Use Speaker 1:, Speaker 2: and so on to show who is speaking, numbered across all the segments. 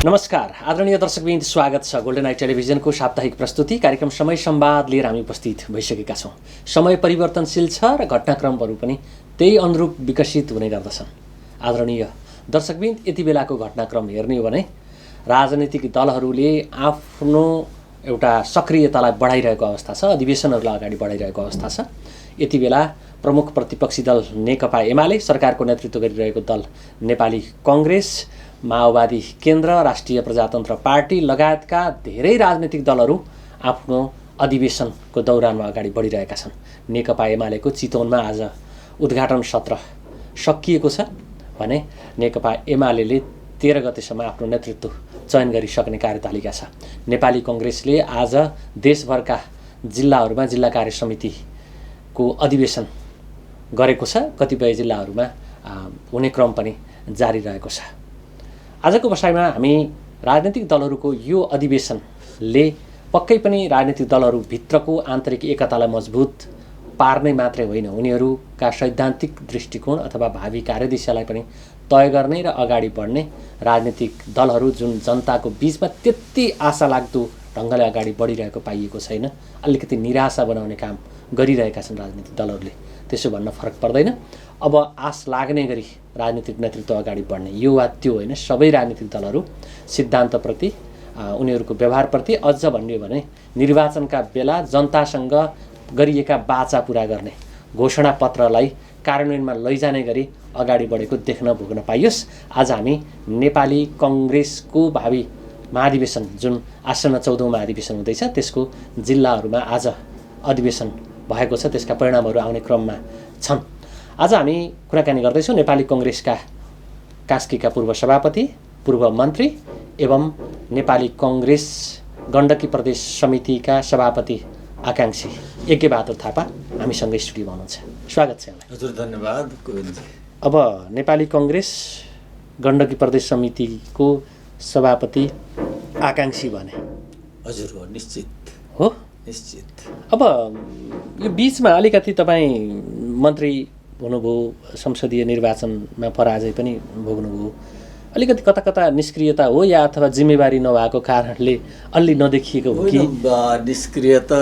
Speaker 1: नमस्कार आदरणीय दर्शकवृन्द, स्वागत छ गोल्डन आई टेलिभिजनको साप्ताहिक प्रस्तुति कार्यक्रम समय संवाद लिएर हामी उपस्थित भइसकेका छौँ। समय परिवर्तनशील छ र घटनाक्रमहरू पनि त्यही अनुरूप विकसित हुने गर्दछन्। आदरणीय दर्शकवृन्द, यति बेलाको घटनाक्रम हेर्ने हो भने राजनीतिक दलहरूले आफ्नो एउटा सक्रियतालाई बढाइरहेको अवस्था छ, अधिवेशनहरूलाई अगाडि बढाइरहेको अवस्था छ। यति बेला प्रमुख प्रतिपक्षी दल नेकपा एमाले, सरकारको नेतृत्व गरिरहेको दल नेपाली कङ्ग्रेस, माओवादी केन्द्र, राष्ट्रिय प्रजातन्त्र पार्टी लगायतका धेरै राजनीतिक दलहरू आफ्नो अधिवेशनको दौरानमा अगाडि बढिरहेका छन्। नेकपा एमालेको चितवनमा आज उद्घाटन सत्र सकिएको छ भने नेकपा एमाले 13 गतेसम्म आफ्नो नेतृत्व चयन गरिसक्ने कार्यतालिका छ। नेपाली कङ्ग्रेसले आज देशभरका जिल्लाहरूमा जिल्ला कार्य समितिको अधिवेशन गरेको छ। कतिपय जिल्लाहरूमा हुने क्रम पनि जारी रहेको छ। आजको बसाइमा हामी राजनीतिक दलहरूको यो अधिवेशनले पक्कै पनि राजनीतिक दलहरूभित्रको आन्तरिक एकतालाई मजबुत पार्ने मात्रै होइन, उनीहरूका सैद्धान्तिक दृष्टिकोण अथवा भावी कार्यदिशालाई पनि तय गर्ने र अगाडि बढ्ने राजनीतिक दलहरू जुन जनताको बिचमा त्यति आशा लाग्दो ढङ्गले अगाडि बढिरहेको पाइएको छैन, अलिकति निराशा बनाउने काम गरिरहेका छन् राजनीतिक दलहरूले। त्यसो भन्न फरक पर्दैन। अब आश लाग्ने गरी राजनीतिक नेतृत्व अगाडि बढ्ने, यो वा त्यो होइन, सबै राजनीतिक दलहरू सिद्धान्तप्रति, उनीहरूको व्यवहारप्रति, अझ भन्ने हो भने निर्वाचनका बेला जनतासँग गरिएका बाचा पुरा गर्ने घोषणापत्रलाई कार्यान्वयनमा लैजाने गरी अगाडि बढेको देख्न भोग्न पाइयोस्। आज हामी नेपाली कङ्ग्रेसको भावी महाधिवेशन जुन आसन्न 14औं महाधिवेशन हुँदैछ त्यसको जिल्लाहरूमा आज अधिवेशन भएको छ, त्यसका परिणामहरू आउने क्रममा छन्। आज हामी कुराकानी गर्दैछौँ नेपाली कङ्ग्रेसका कास्कीका पूर्व सभापति, पूर्व मन्त्री एवं नेपाली कङ्ग्रेस गण्डकी प्रदेश समितिका सभापति आकाङ्क्षी यज्ञबहादुर थापा हामीसँगै स्टुडियोमा हुनुहुन्छ। स्वागत छ यहाँलाई।
Speaker 2: हजुर, धन्यवाद गोविन्दजी।
Speaker 1: अब नेपाली कङ्ग्रेस गण्डकी प्रदेश समितिको सभापति आकाङ्क्षी भने
Speaker 2: हजुर हो, निश्चित
Speaker 1: हो,
Speaker 2: निश्चित।
Speaker 1: अब यो बिचमा अलिकति तपाईँ मन्त्री हुनुभयो, संसदीय निर्वाचनमा पराजय पनि भोग्नुभयो, अलिकति कता कता निष्क्रियता हो या अथवा जिम्मेवारी नभएको कारणले अलि नदेखिएको हो कि?
Speaker 2: निष्क्रियता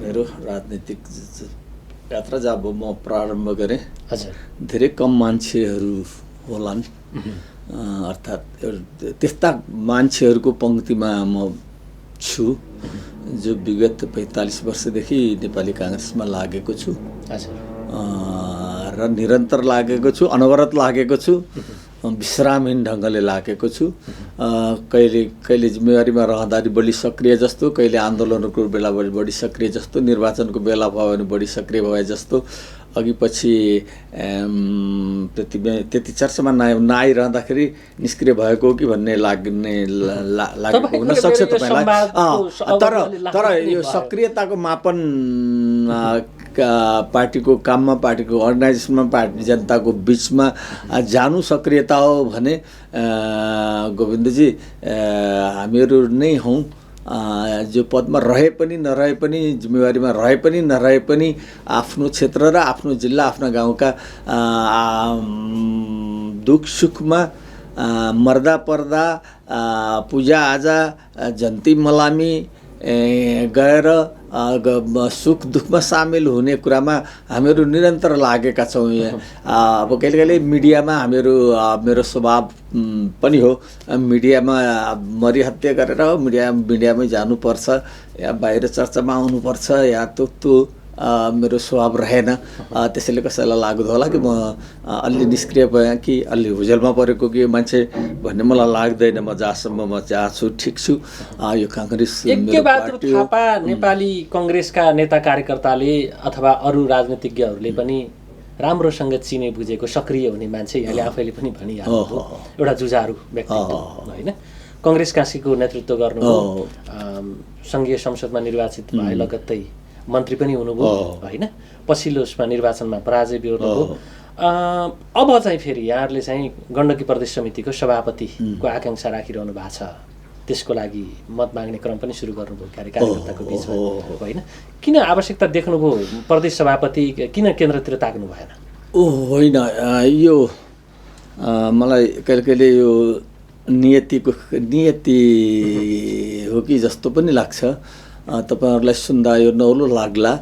Speaker 2: मेरो राजनीतिक यात्रा जब म प्रारम्भ गरेँ, हजुर, धेरै कम मान्छेहरू होलान्, अर्थात् त्यस्ता मान्छेहरूको पङ्क्तिमा म छु जो विगत 45 वर्षदेखि नेपाली काङ्ग्रेसमा लागेको छु र निरन्तर लागेको छु, अनवरत लागेको छु, विश्रामहीन ढङ्गले लागेको छु। कहिले जिम्मेवारीमा रहँदा बढी सक्रिय जस्तो, कहिले आन्दोलनको बेला बढी सक्रिय जस्तो, निर्वाचनको बेला भयो भने बढी सक्रिय भए जस्तो, अघि पछि त्यति चर्चामा नआइरहँदाखेरि निष्क्रिय भएको हो कि भन्ने लागेको हुनसक्छ तपाईँलाई। तर यो सक्रियताको मापन पार्टीको काममा, पार्टीको अर्गनाइजेसनमा, पार्टी जनताको बिचमा जानु सक्रियता हो भने गोविन्दजी हामीहरू नै हौँ जो पदमा रहे पनि नरहे पनि, जिम्मेवारीमा रहे पनि नरहे पनि, आफ्नो क्षेत्र र आफ्नो जिल्ला, आफ्ना गाउँका दुख सुखमा, मर्दा पर्दा, पूजाआजा, जन्ती मलामी गएर सुख दुःखमा सामेल हुने कुरामा हामीहरू निरन्तर लागेका छौँ। अब कहिले कहिले मिडियामा हामीहरू, मेरो स्वभाव पनि हो, मिडियामा मरिहत्या गरेर मिडियामै जानुपर्छ या बाहिर चर्चामा आउनुपर्छ या त्यो मेरो स्वभाव रहेन। त्यसैले कसैलाई लाग्दो होला कि म अलि निष्क्रिय भएँ कि अलि हुजलमा परेको कि मान्छे भन्ने मलाई लाग्दैन। म जहाँसम्म म जहाँ छु ठिक छु। यो काङ्ग्रेस
Speaker 1: यज्ञबहादुर थापा नेपाली कङ्ग्रेसका नेता कार्यकर्ताले अथवा अरू राजनीतिज्ञहरूले पनि राम्रोसँग चिने बुझेको सक्रिय हुने मान्छे, यहाँले आफैले पनि भनिहाल्नु एउटा जुझारु व्यक्तित्व होइन। कङ्ग्रेस काशीको नेतृत्व गर्नुभयो, सङ्घीय संसदमा निर्वाचित भए लगत्तै मन्त्री पनि हुनुभयो होइन, पछिल्लो उसमा निर्वाचनमा पराजय बेहोर्नुभयो। अब चाहिँ फेरि यहाँहरूले चाहिँ गण्डकी प्रदेश समितिको सभापतिको आकाङ्क्षा राखिरहनु भएको छ, त्यसको लागि मत माग्ने क्रम पनि सुरु गर्नुभयो कार्यकर्ताको बिचमा होइन। किन आवश्यकता देख्नुभयो प्रदेश सभापति, किन केन्द्रतिर ताक्नु भएन?
Speaker 2: होइन, यो मलाई कहिले कहिले यो नियति हो कि जस्तो पनि लाग्छ। तपाईहरुलाई सुन्दा यो नौलो लाग्ला।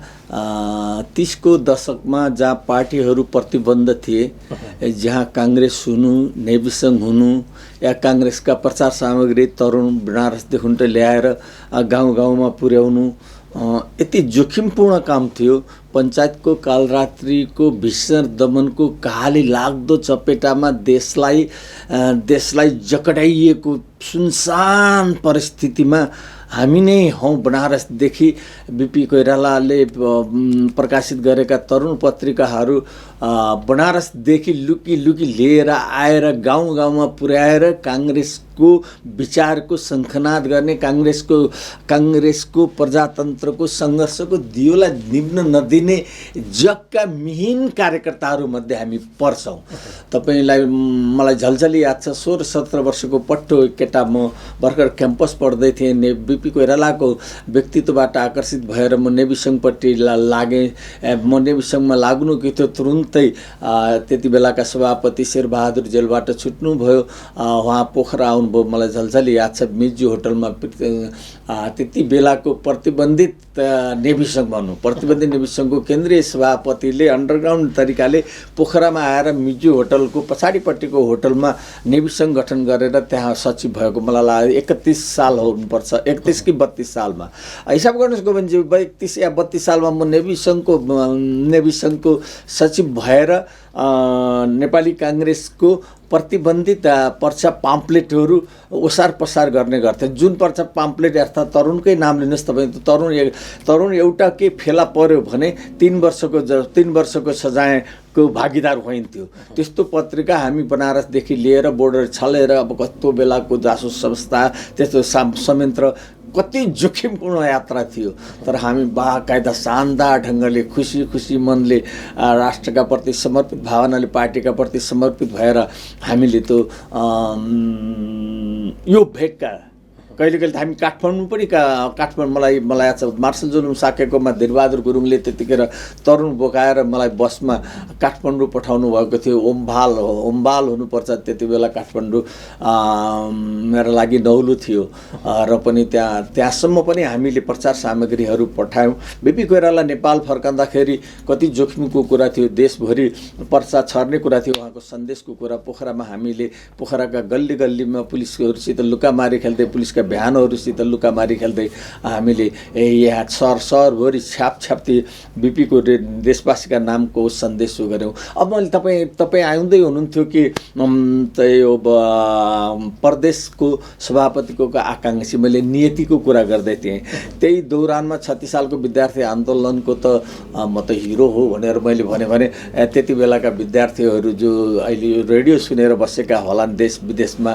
Speaker 2: 30 को दशकमा जहाँ पार्टीहरू प्रतिबन्ध थिए, जहाँ काङ्ग्रेस हुनु, नेभी सङ्घ हुनु या काङ्ग्रेसका प्रचार सामग्री तरुण बनारसदेखि ल्याएर गाउँ गाउँमा पुर्याउनु यति जोखिमपूर्ण काम थियो। पञ्चायतको कालरात्रिको भीषण दमनको कहाली लाग्दो चपेटामा देशलाई जकडाइएको सुनसान परिस्थितिमा हामी नै हौँ। बनारसदेखि बीपी कोइरालाले प्रकाशित गरेका तरुण पत्रिकाहरू बनारसदेखि लुकी लुकी लिएर आएर गाउँ गाउँमा पुर्याएर काङ्ग्रेसको विचारको शङ्खनाद गर्ने, काङ्ग्रेसको प्रजातन्त्रको सङ्घर्षको दियोलाई निभ्न नदिने जगका मिहिन कार्यकर्ताहरूमध्ये हामी पर्छौँ। तपाईलाई मलाई झलझली याद छ, 16-17 वर्षको पट्टो केटा म भर्खर क्याम्पस पढ्दै थिएँ। बीपी कोइरालाको व्यक्तित्वबाट आकर्षित भएर म नेभी सङ्घपट्टि लागेँ। म नेभी सङ्घमा लाग्नु कि थियो, तुरुन्तै त्यति बेलाका सभापति शेरबहादुर जेलबाट छुट्नुभयो, उहाँ पोखरा आउनुभयो। मलाई झलझली याद छ, मिर्जु होटलमा त्यति बेलाको प्रतिबन्धित नेभी सङ्घ भनौँ, प्रतिबन्धित नेभी सङ्घको केन्द्रीय सभापतिले अन्डरग्राउन्ड तरिकाले पोखरामा आएर मिर्जु होटलको पछाडिपट्टिको होटलमा नेभी सङ्घ गठन गरेर त्यहाँ सचिव भएको मलाई लाग्यो 31 साल हुनुपर्छ, 31 कि 32 सालमा। हिसाब गर्नुहोस् गोविन्दजी, 31 या 32 सालमा म नेभी सङ्घको सचिव भएर नेपाली काङ्ग्रेसको प्रतिबन्धित पर्चा पाम्पलेटहरू ओसार पसार गर्ने गर्थे। जुन पर्चा पाम्पलेट अर्थात् तरुणकै नाम लिनुहोस् तपाईँ, तरुण एउटा के फेला पर्यो भने 3 वर्षको सजायको भागीदार होइन्थ्यो। त्यस्तो पत्रिका हामी बनारसदेखि लिएर बोर्डर छलेर अब कस्तो बेलाको जासुस संस्था त्यस्तो संयन्त्र, कति जोखिमपूर्ण यात्रा थियो। तर हामी बाकायदा शानदार ढङ्गले खुसी मनले राष्ट्रका प्रति समर्पित भावनाले पार्टीका प्रति समर्पित भएर हामीले त्यो यो भेटका कहिले त हामी काठमाडौँ पनि मलाई याद छ, मार्शल जुलुम साकेकोमा धीरबहादुर गुरुङले त्यतिखेर तरुण बोकाएर मलाई बसमा काठमाडौँ पठाउनु भएको थियो। ओम्बाल हुनुपर्छ त्यति बेला काठमाडौँ मेरो लागि नौलो थियो र पनि त्यहाँसम्म पनि हामीले प्रचार सामग्रीहरू पठायौँ। बीपी कोइराला नेपाल फर्कँदाखेरि कति जोखिमको कुरा थियो, देशभरि पर्चा छर्ने कुरा थियो, उहाँको सन्देशको कुरा। पोखरामा हामीले पोखराका गल्ली गल्लीमा पुलिसहरूसित लुकामारी खेल्दै, पुलिसका बिहानहरूसित लुकामारी खेल्दै हामीले यहाँ सहरभरि छ्यापछ्याप्ती बीपीको देशवासीका नामको सन्देश गऱ्यौँ। अब मैले तपाईँ आउँदै हुनुहुन्थ्यो कि यो प्रदेशको सभापतिको आकाङ्क्षी, मैले नियतिको कुरा गर्दै थिएँ। त्यही दौरानमा 36 सालको विद्यार्थी आन्दोलनको त म त हिरो हो भनेर मैले भने त्यति बेलाका विद्यार्थीहरू जो अहिले रेडियो सुनेर बसेका होलान् देश विदेशमा,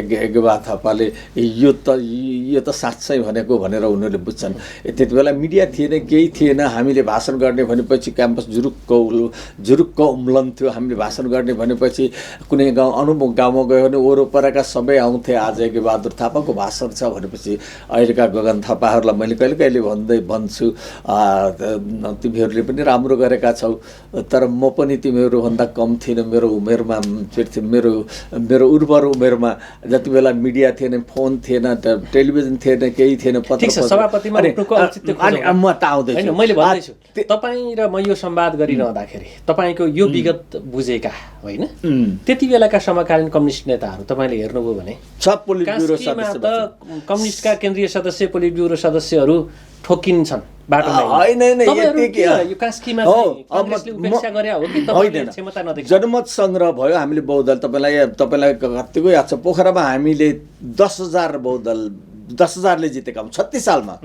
Speaker 2: गेबा थापाले यो त साँच्चै भनेको भनेर उनीहरूले बुझ्छन्। त्यति बेला मिडिया थिएन, केही थिएन। हामीले भाषण गर्ने भनेपछि क्याम्पस जुरुक्क उम्लन्थ्यो। हामीले भाषण गर्ने भनेपछि कुनै गाउँमा गयो भने वरपरका सबै आउँथे। आज बहादुर थापाको भाषण छ भनेपछि अहिलेका गगन थापाहरूलाई मैले कहिले भन्छु, तिमीहरूले पनि राम्रो गरेका छौ, तर म पनि तिमीहरूभन्दा कम थिइनँ। मेरो उमेरमा मेरो उर्वर उमेरमा जति बेला मिडिया थिएन, फोन थिएन, टेलिभिजन थिएन, केही थिएन,
Speaker 1: सभापतिमा उठ्नुको औचित्य खोज्नु।
Speaker 2: म त आउँदैछु,
Speaker 1: मैले भन्दैछु तपाईँ र म यो संवाद गरिरहँदाखेरि तपाईँको यो विगत बुझेका होइन, त्यति बेलाका समकालीन कम्युनिस्ट नेताहरू तपाईँले हेर्नुभयो भने
Speaker 2: सब पोलिट ब्युरो सदस्य
Speaker 1: त कम्युनिस्टका केन्द्रीय सदस्य, पोलिट ब्युरो सदस्यहरू ठोकिन्छन् बाटोमा।
Speaker 2: जनमत सङ्ग्रह भयो, हामीले बहुदल, तपाईँलाई कतिको याद छ, पोखरामा हामीले 10,000ले जितेका हौँ 36 सालमा।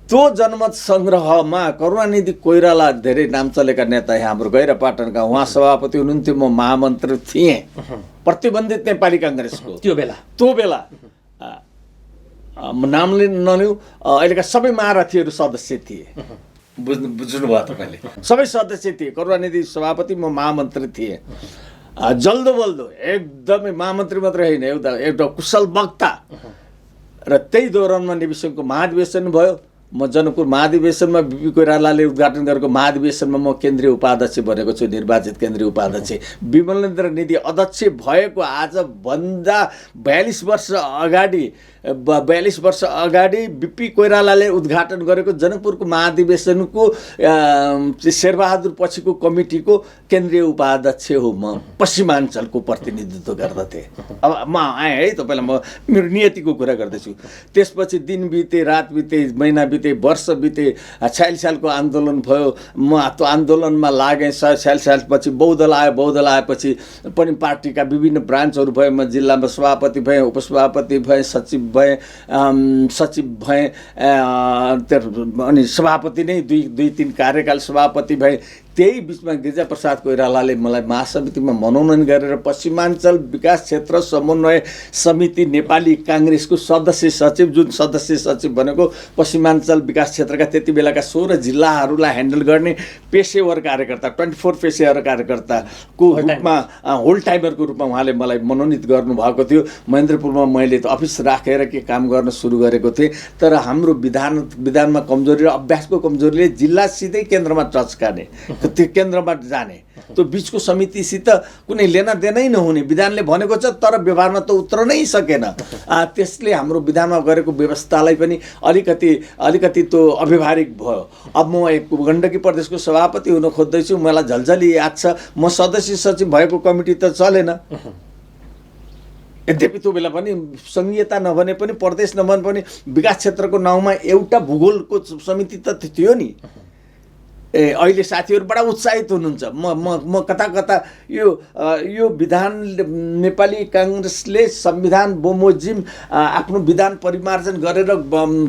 Speaker 2: त्यो जनमत सङ्ग्रहमा करुणानिधि कोइराला धेरै नाम चलेका नेता हाम्रो गैरापाटनका, उहाँ सभापति हुनुहुन्थ्यो, म महामन्त्री थिएँ प्रतिबन्धित नेपाली काङ्ग्रेसको। त्यो बेला नामले नलिउँ, अहिलेका सबै महारथीहरू सदस्य थिए। बुझ्नुभयो तपाईँले, सबै सदस्य थिए। करुणानिधि सभापति, म महामन्त्री थिएँ। जल्दो बल्दो एकदमै महामन्त्री मात्रै होइन, एउटा कुशल वक्ता। र त्यही दौरानमा नेभी सङ्घको महाधिवेशन भयो। म जनकपुर महाधिवेशनमा बिपी कोइरालाले उद्घाटन गरेको महाधिवेशनमा म केन्द्रीय उपाध्यक्ष बनेको छु, निर्वाचित केन्द्रीय उपाध्यक्ष। विमलेन्द्र निधि अध्यक्ष भएको आजभन्दा 42 वर्ष अगाडि बिपी कोइरालाले उद्घाटन गरेको जनकपुरको महाधिवेशनको शेरबहादुर पछिको कमिटीको केन्द्रीय उपाध्यक्ष हो म। पश्चिमाञ्चलको प्रतिनिधित्व गर्दथे। अब म आएँ है, तपाईँलाई म मेरो नियतिको कुरा गर्दैछु। त्यसपछि दिन बिते, रात बिते, महिना बिते, वर्ष बिते। 46 सालको आन्दोलन भयो, म त्यो आन्दोलनमा लागेँ। 46 सालपछि बहुदल आयो, बहुदल आएपछि पनि पार्टीका विभिन्न ब्रान्चहरू भयो। म जिल्लामा सभापति भएँ, उपसभापति भएँ, सचिव भएँ, अनि सभापति नै दुई तीन कार्यकाल सभापति भएँ। त्यही बिचमा गिरिजाप्रसाद कोइरालाले मलाई महासमितिमा मनोनयन गरेर पश्चिमाञ्चल विकास क्षेत्र समन्वय समिति नेपाली काङ्ग्रेसको सदस्य सचिव, जुन सदस्य सचिव भनेको पश्चिमाञ्चल विकास क्षेत्रका त्यति बेलाका 16 जिल्लाहरूलाई ह्यान्डल गर्ने पेसेवर कार्यकर्ता, 24 पेसेवर कार्यकर्ताको रूपमा, होल टाइमरको रूपमा उहाँले मलाई मनोनित गर्नुभएको थियो। महेन्द्रपुरमा मैले त अफिस राखेर के काम गर्न सुरु गरेको थिएँ। तर हाम्रो विधानमा कमजोरी र अभ्यासको कमजोरीले जिल्ला सिधै केन्द्रमा चच्काने, त्यो केन्द्रमा जाने, त्यो बिचको समितिसित कुनै लेना देनै नहुने। विधानले भनेको छ तर व्यवहारमा त उत्रनै सकेन। त्यसले हाम्रो विधानमा गरेको व्यवस्थालाई पनि अलिकति त्यो अव्यवहारिक भयो। अब म एक गण्डकी प्रदेशको सभापति हुन खोज्दैछु। मलाई झल्झली याद छ, म सदस्य सचिव भएको कमिटी त चलेन। यद्यपि त्यो बेला पनि सङ्घीयता नभने पनि, प्रदेश नभने पनि विकास क्षेत्रको नाउँमा एउटा भूगोलको समिति त थियो नि। अहिले साथीहरू बडा उत्साहित हुनुहुन्छ। म कता यो विधान नेपाली काङ्ग्रेसले संविधान बमोजिम आफ्नो विधान परिमार्जन गरेर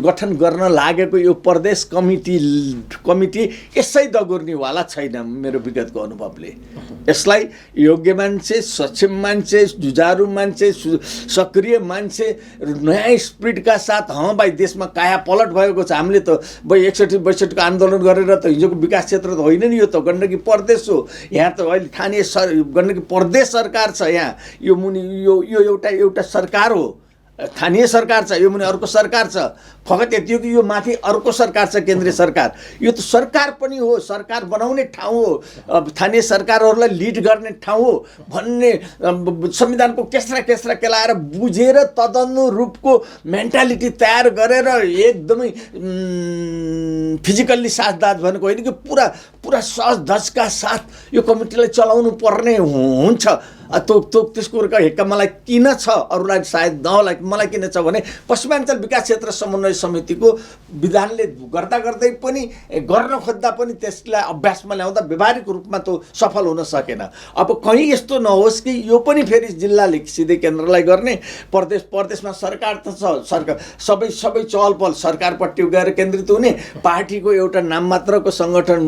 Speaker 2: गठन गर्न लागेको यो प्रदेश कमिटी यसै दगुर्नेवाला छैन। मेरो विगतको अनुभवले यसलाई योग्य मान्छे, सक्षम मान्छे, जुझारु मान्छे, सक्रिय मान्छे, नयाँ स्पिरिटका साथ, भाइ देशमा काया पलट भएको छ। हामीले त 61-62 को आन्दोलन गरेर त हिजोको विकास क्षेत्र त होइन नि, यो त गण्डकी प्रदेश हो। यहाँ त अहिले स्थानीय गण्डकी प्रदेश सरकार छ। यहाँ यो मुनि यो एउटा सरकार हो, स्थानीय सरकार छ। यो मुनि अर्को सरकार छ। फकत यति हो कि यो माथि अर्को सरकार छ, केन्द्रीय सरकार। यो त सरकार पनि हो, सरकार बनाउने ठाउँ हो, स्थानीय सरकारहरूलाई लिड गर्ने ठाउँ हो भन्ने संविधानको केस्रा केलाएर बुझेर तदनुरूपको मेन्टालिटी तयार गरेर एकदमै फिजिकल्ली साथदाज भनेको होइन कि पुरा सहज धजका साथ यो कमिटीलाई चलाउनु पर्ने हुन्छ। त्यसको हेक्का मलाई किन छ, अरूलाई सायद नहोला, मलाई किन छ भने पश्चिमाञ्चल विकास क्षेत्र समन्वय समितिको विधानले गर्दै पनि, गर्न खोज्दा पनि त्यसलाई अभ्यासमा ल्याउँदा व्यावहारिक रूपमा त्यो सफल हुन सकेन। अब कहीँ यस्तो नहोस् कि यो पनि फेरि जिल्लाले सिधै केन्द्रलाई गर्ने, प्रदेशमा सरकार त छ, सरकार सबै चहलपहल सरकारपट्टि गएर केन्द्रित हुने, पार्टीको एउटा नाम मात्रको सङ्गठन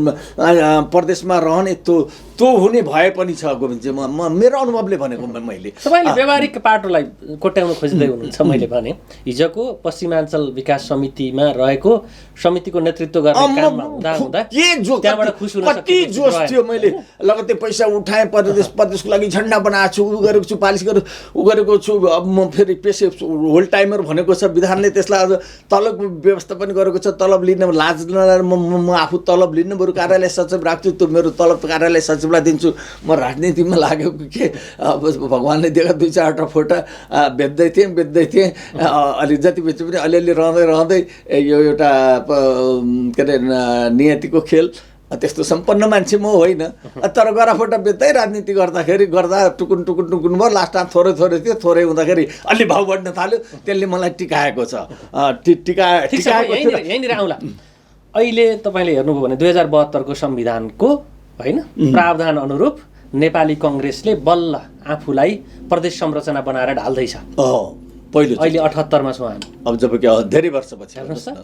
Speaker 2: प्रदेशमा रहने, त्यो हुने भए पनि छ। गोविन्दजी, मेरो अनुभवले भनेको मैले।
Speaker 1: तपाईँले व्यावहारिक पाटोलाई कोट्याउन खोज्दै हुनुहुन्छ। मैले भने हिजोको पश्चिमाञ्चल विकास समितिमा रहेको समितिको नेतृत्व गर्ने काममा हुँदा त्यहाँबाट खुसी हुन
Speaker 2: कति जोस थियो। मैले लगत्तै पैसा उठाएँ, प्रदेशको लागि झन्डा बनाएको छु, गरेको छु, पालिस गरेको छु। अब म फेरि पेसे होल टाइमर भनेको छ, विधानले त्यसलाई अझ तलबको व्यवस्था पनि गरेको छ। तलब लिन लाज नलाएर म आफू तलब लिन, बरु कार्यालय सचिव राख्छु, त्यो मेरो तलब कार्यालय सचिवलाई दिन्छु। म राजनीतिमा लागेको के अब भगवान्ले दिएका 2-4 फोटा बेच्दै थिएँ। अलि जति बेच्यो पनि अलिअलि रहँदै यो एउटा के अरे नियतिको खेल। त्यस्तो सम्पन्न मान्छे म होइन, तर गराफोटा बेच्दै राजनीति गर्दा टुकुन भयो। लास्टमा थोरै थियो, थोरै हुँदाखेरि अलि भाउ बढ्न थाल्यो। त्यसले मलाई टिकाएको छ।
Speaker 1: यहीँनिर आउँला। अहिले तपाईँले हेर्नुभयो भने 2072 को संविधानको होइन प्रावधान अनुरूप नेपाली काङ्ग्रेसले बल्ल आफूलाई प्रदेश संरचना बनाएर ढाल्दैछ।
Speaker 2: पहिलो
Speaker 1: अहिले 78 मा छौँ हामी।
Speaker 2: अब जब कि धेरै वर्षपछि
Speaker 1: हेर्नुहोस् त,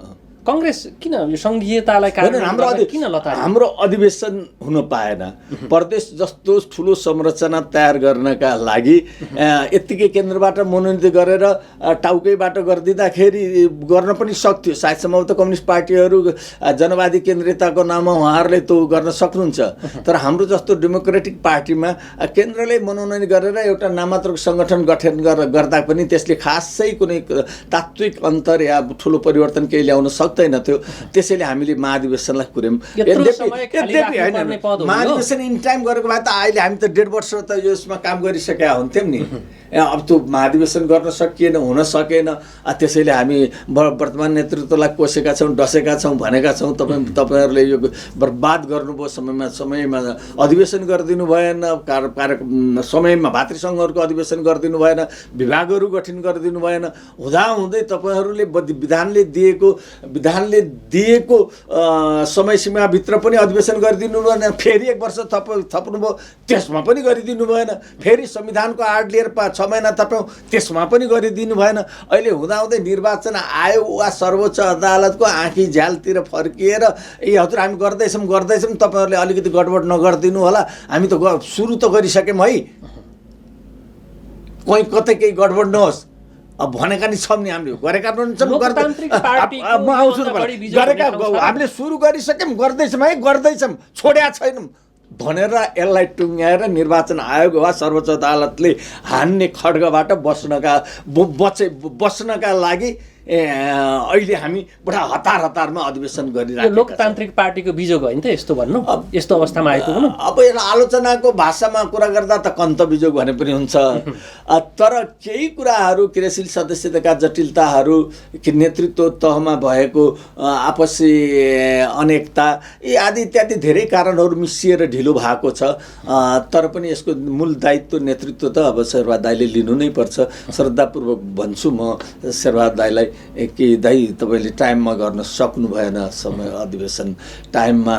Speaker 1: काङ्ग्रेस किन यो सङ्घीयतालाई किन लताड्यो?
Speaker 2: हाम्रो अधिवेशन हुन पाएन। प्रदेश जस्तो ठुलो संरचना तयार गर्नका लागि यत्तिकै केन्द्रबाट मनोनित गरेर टाउकैबाट गरिदिँदाखेरि गर्न पनि सक्थ्यो। सायद सम्भवतः कम्युनिस्ट पार्टीहरू जनवादी केन्द्रीयताको नाममा उहाँहरूले त्यो गर्न सक्नुहुन्छ। तर हाम्रो जस्तो डेमोक्रेटिक पार्टीमा केन्द्रले मनोनयन गरेर एउटा नामात्रको सङ्गठन गठन गर्दा पनि त्यसले खासै कुनै तात्विक अन्तर या ठुलो परिवर्तन केही ल्याउन सक्छ सत्तै नथ्यो, त्यसैले हामीले महाधिवेशनलाई कुर्यौँ।
Speaker 1: यत्रो समय खाली राख्नुपर्ने पद हो यो।
Speaker 2: महाधिवेशन इन टाइम गरेको भए त अहिले हामी त 1.5 वर्ष त यसमा काम गरिसकेका हुन्थ्यौँ नि। अब त्यो महाधिवेशन गर्न सकिएन, हुन सकेन, त्यसैले हामी वर्तमान नेतृत्वलाई कोसेका छौँ, डसेका छौँ, भनेका छौँ तपाईँहरूले यो बर्बाद गर्नुभयो समयमा अधिवेशन गरिदिनु भएन, समयमा भातृ सङ्घहरूको अधिवेशन गरिदिनु भएन, विभागहरू गठन गरिदिनु भएन, हुँदाहुँदै तपाईँहरूले विधानले दिएको समय सीमाभित्र पनि अधिवेशन गरिदिनु भएन, फेरि 1 वर्ष थप्नुभयो, त्यसमा पनि गरिदिनु भएन, फेरि संविधानको आड लिएर 6 महिना थप्यौँ, त्यसमा पनि गरिदिनु भएन। अहिले हुँदाहुँदै निर्वाचन आयोग वा सर्वोच्च अदालतको आँखी झ्यालतिर फर्किएर हजुर हामी गर्दैछौँ तपाईँहरूले अलिकति गडबड नगरिदिनु होला, हामी त सुरु त गरिसक्यौँ है, कहीँ कतै केही गडबड नहोस् अब भनेका नि छौँ नि, हामीले गरेका पनि छौँ, म आउँछु गरेका हामीले सुरु गरिसक्यौँ, गर्दैछौँ छोड्या छैनौँ भनेर यसलाई टुङ्ग्याएर निर्वाचन आयोग वा सर्वोच्च अदालतले हान्ने खड्गबाट बस्नका लागि अहिले हामी बडा हतारमा अधिवेशन गरिरहेको।
Speaker 1: लोकतान्त्रिक पार्टीको बिजोग होइन त यस्तो भन्नु, यस्तो अवस्थामा आइपुग्नु।
Speaker 2: अब यसलाई आलोचनाको भाषामा कुरा गर्दा त कन्त बिजोग भने पनि हुन्छ, तर केही कुराहरू क्रियाशील सदस्यताका जटिलताहरू, नेतृत्व तहमा भएको आपसी अनेकता आदि इत्यादि धेरै कारणहरू मिसिएर ढिलो भएको छ। तर पनि यसको मूल दायित्व नेतृत्व त अब शेरबहादुर दाइले लिनु नै पर्छ। श्रद्धापूर्वक भन्छु म शेरबहादुर दाइलाई कि दाइ तपाईँले टाइममा गर्न सक्नु भएन, समय अधिवेशन टाइममा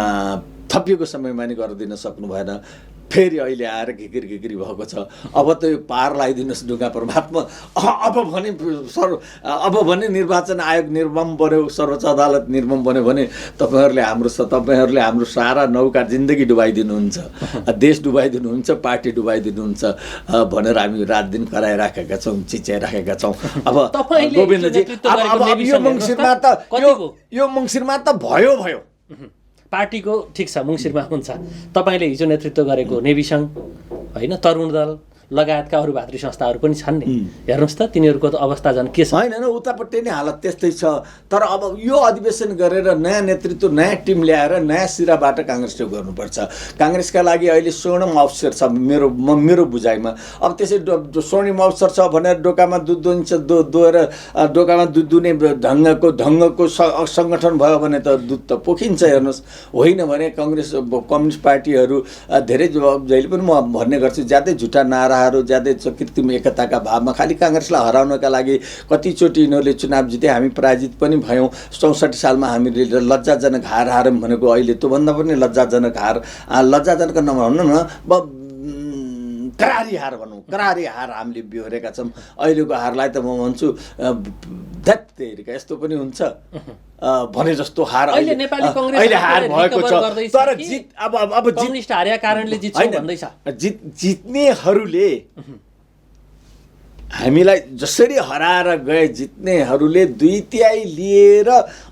Speaker 2: थपिएको समयमा नि गरिदिन सक्नु भएन, फेरि अहिले आएर घिकिरी भएको छ, अब त यो पार लगाइदिनुहोस् ढुङ्गा परमात्मा। अब भने निर्वाचन आयोग निर्मम बन्यो, सर्वोच्च अदालत निर्मम बन्यो भने तपाईँहरूले हाम्रो सारा नौका जिन्दगी डुबाइदिनुहुन्छ, देश डुबाइदिनुहुन्छ, पार्टी डुबाइदिनुहुन्छ भनेर हामी रात दिन कराइराखेका छौँ, चिच्याइराखेका छौँ। अब गोविन्दजी यो मङ्सिरमा त भयो
Speaker 1: पार्टीको ठिक छ, मङ्सिरमा हुन्छ। तपाईँले हिजो नेतृत्व गरेको नेभी सङ्घ होइन, तरुण दल लगायतका अरू भातृ संस्थाहरू पनि छन् नि, हेर्नुहोस् त तिनीहरूको त अवस्था झन् के छ।
Speaker 2: होइन उतापट्टि नै हालत त्यस्तै छ। तर अब यो अधिवेशन गरेर नयाँ नेतृत्व, नयाँ टिम ल्याएर नयाँ सिराबाट काङ्ग्रेसले गर्नुपर्छ। काङ्ग्रेसका लागि अहिले स्वर्णिम अवसर छ मेरो बुझाइमा। अब त्यसै स्वर्णिम अवसर छ भनेर डोकामा दुध दुने ढङ्गको सङ्गठन भयो भने त दुध त पोखिन्छ। हेर्नुहोस्, होइन भने कम्युनिस्ट पार्टीहरू धेरै जहिले पनि म भन्ने गर्छु, ज्यादै झुटा नाराहरू, ज्यादै कृत्रिम एकताका भावमा खालि काङ्ग्रेसलाई हराउनका लागि कतिचोटि यिनीहरूले चुनाव जिते, हामी पराजित पनि भयौँ। 64 सालमा हामीले लज्जाजनक हार हार्यौँ भनेको अहिले त्योभन्दा पनि लज्जाजनक लज्जाजनक नभन्नु न, करारी हार हामीले बिहोरेका छौँ। अहिलेको हारलाई त म भन्छु दैत्य यस्तो पनि हुन्छ भने जस्तो हार
Speaker 1: अहिले
Speaker 2: हार भएको छ। तर अब
Speaker 1: कम्युनिस्ट हारेका कारणले जित्छौँ भन्दैछ।
Speaker 2: जित्नेहरूले हामीलाई जसरी हराएर गए, जित्नेहरूले 2/3 लिएर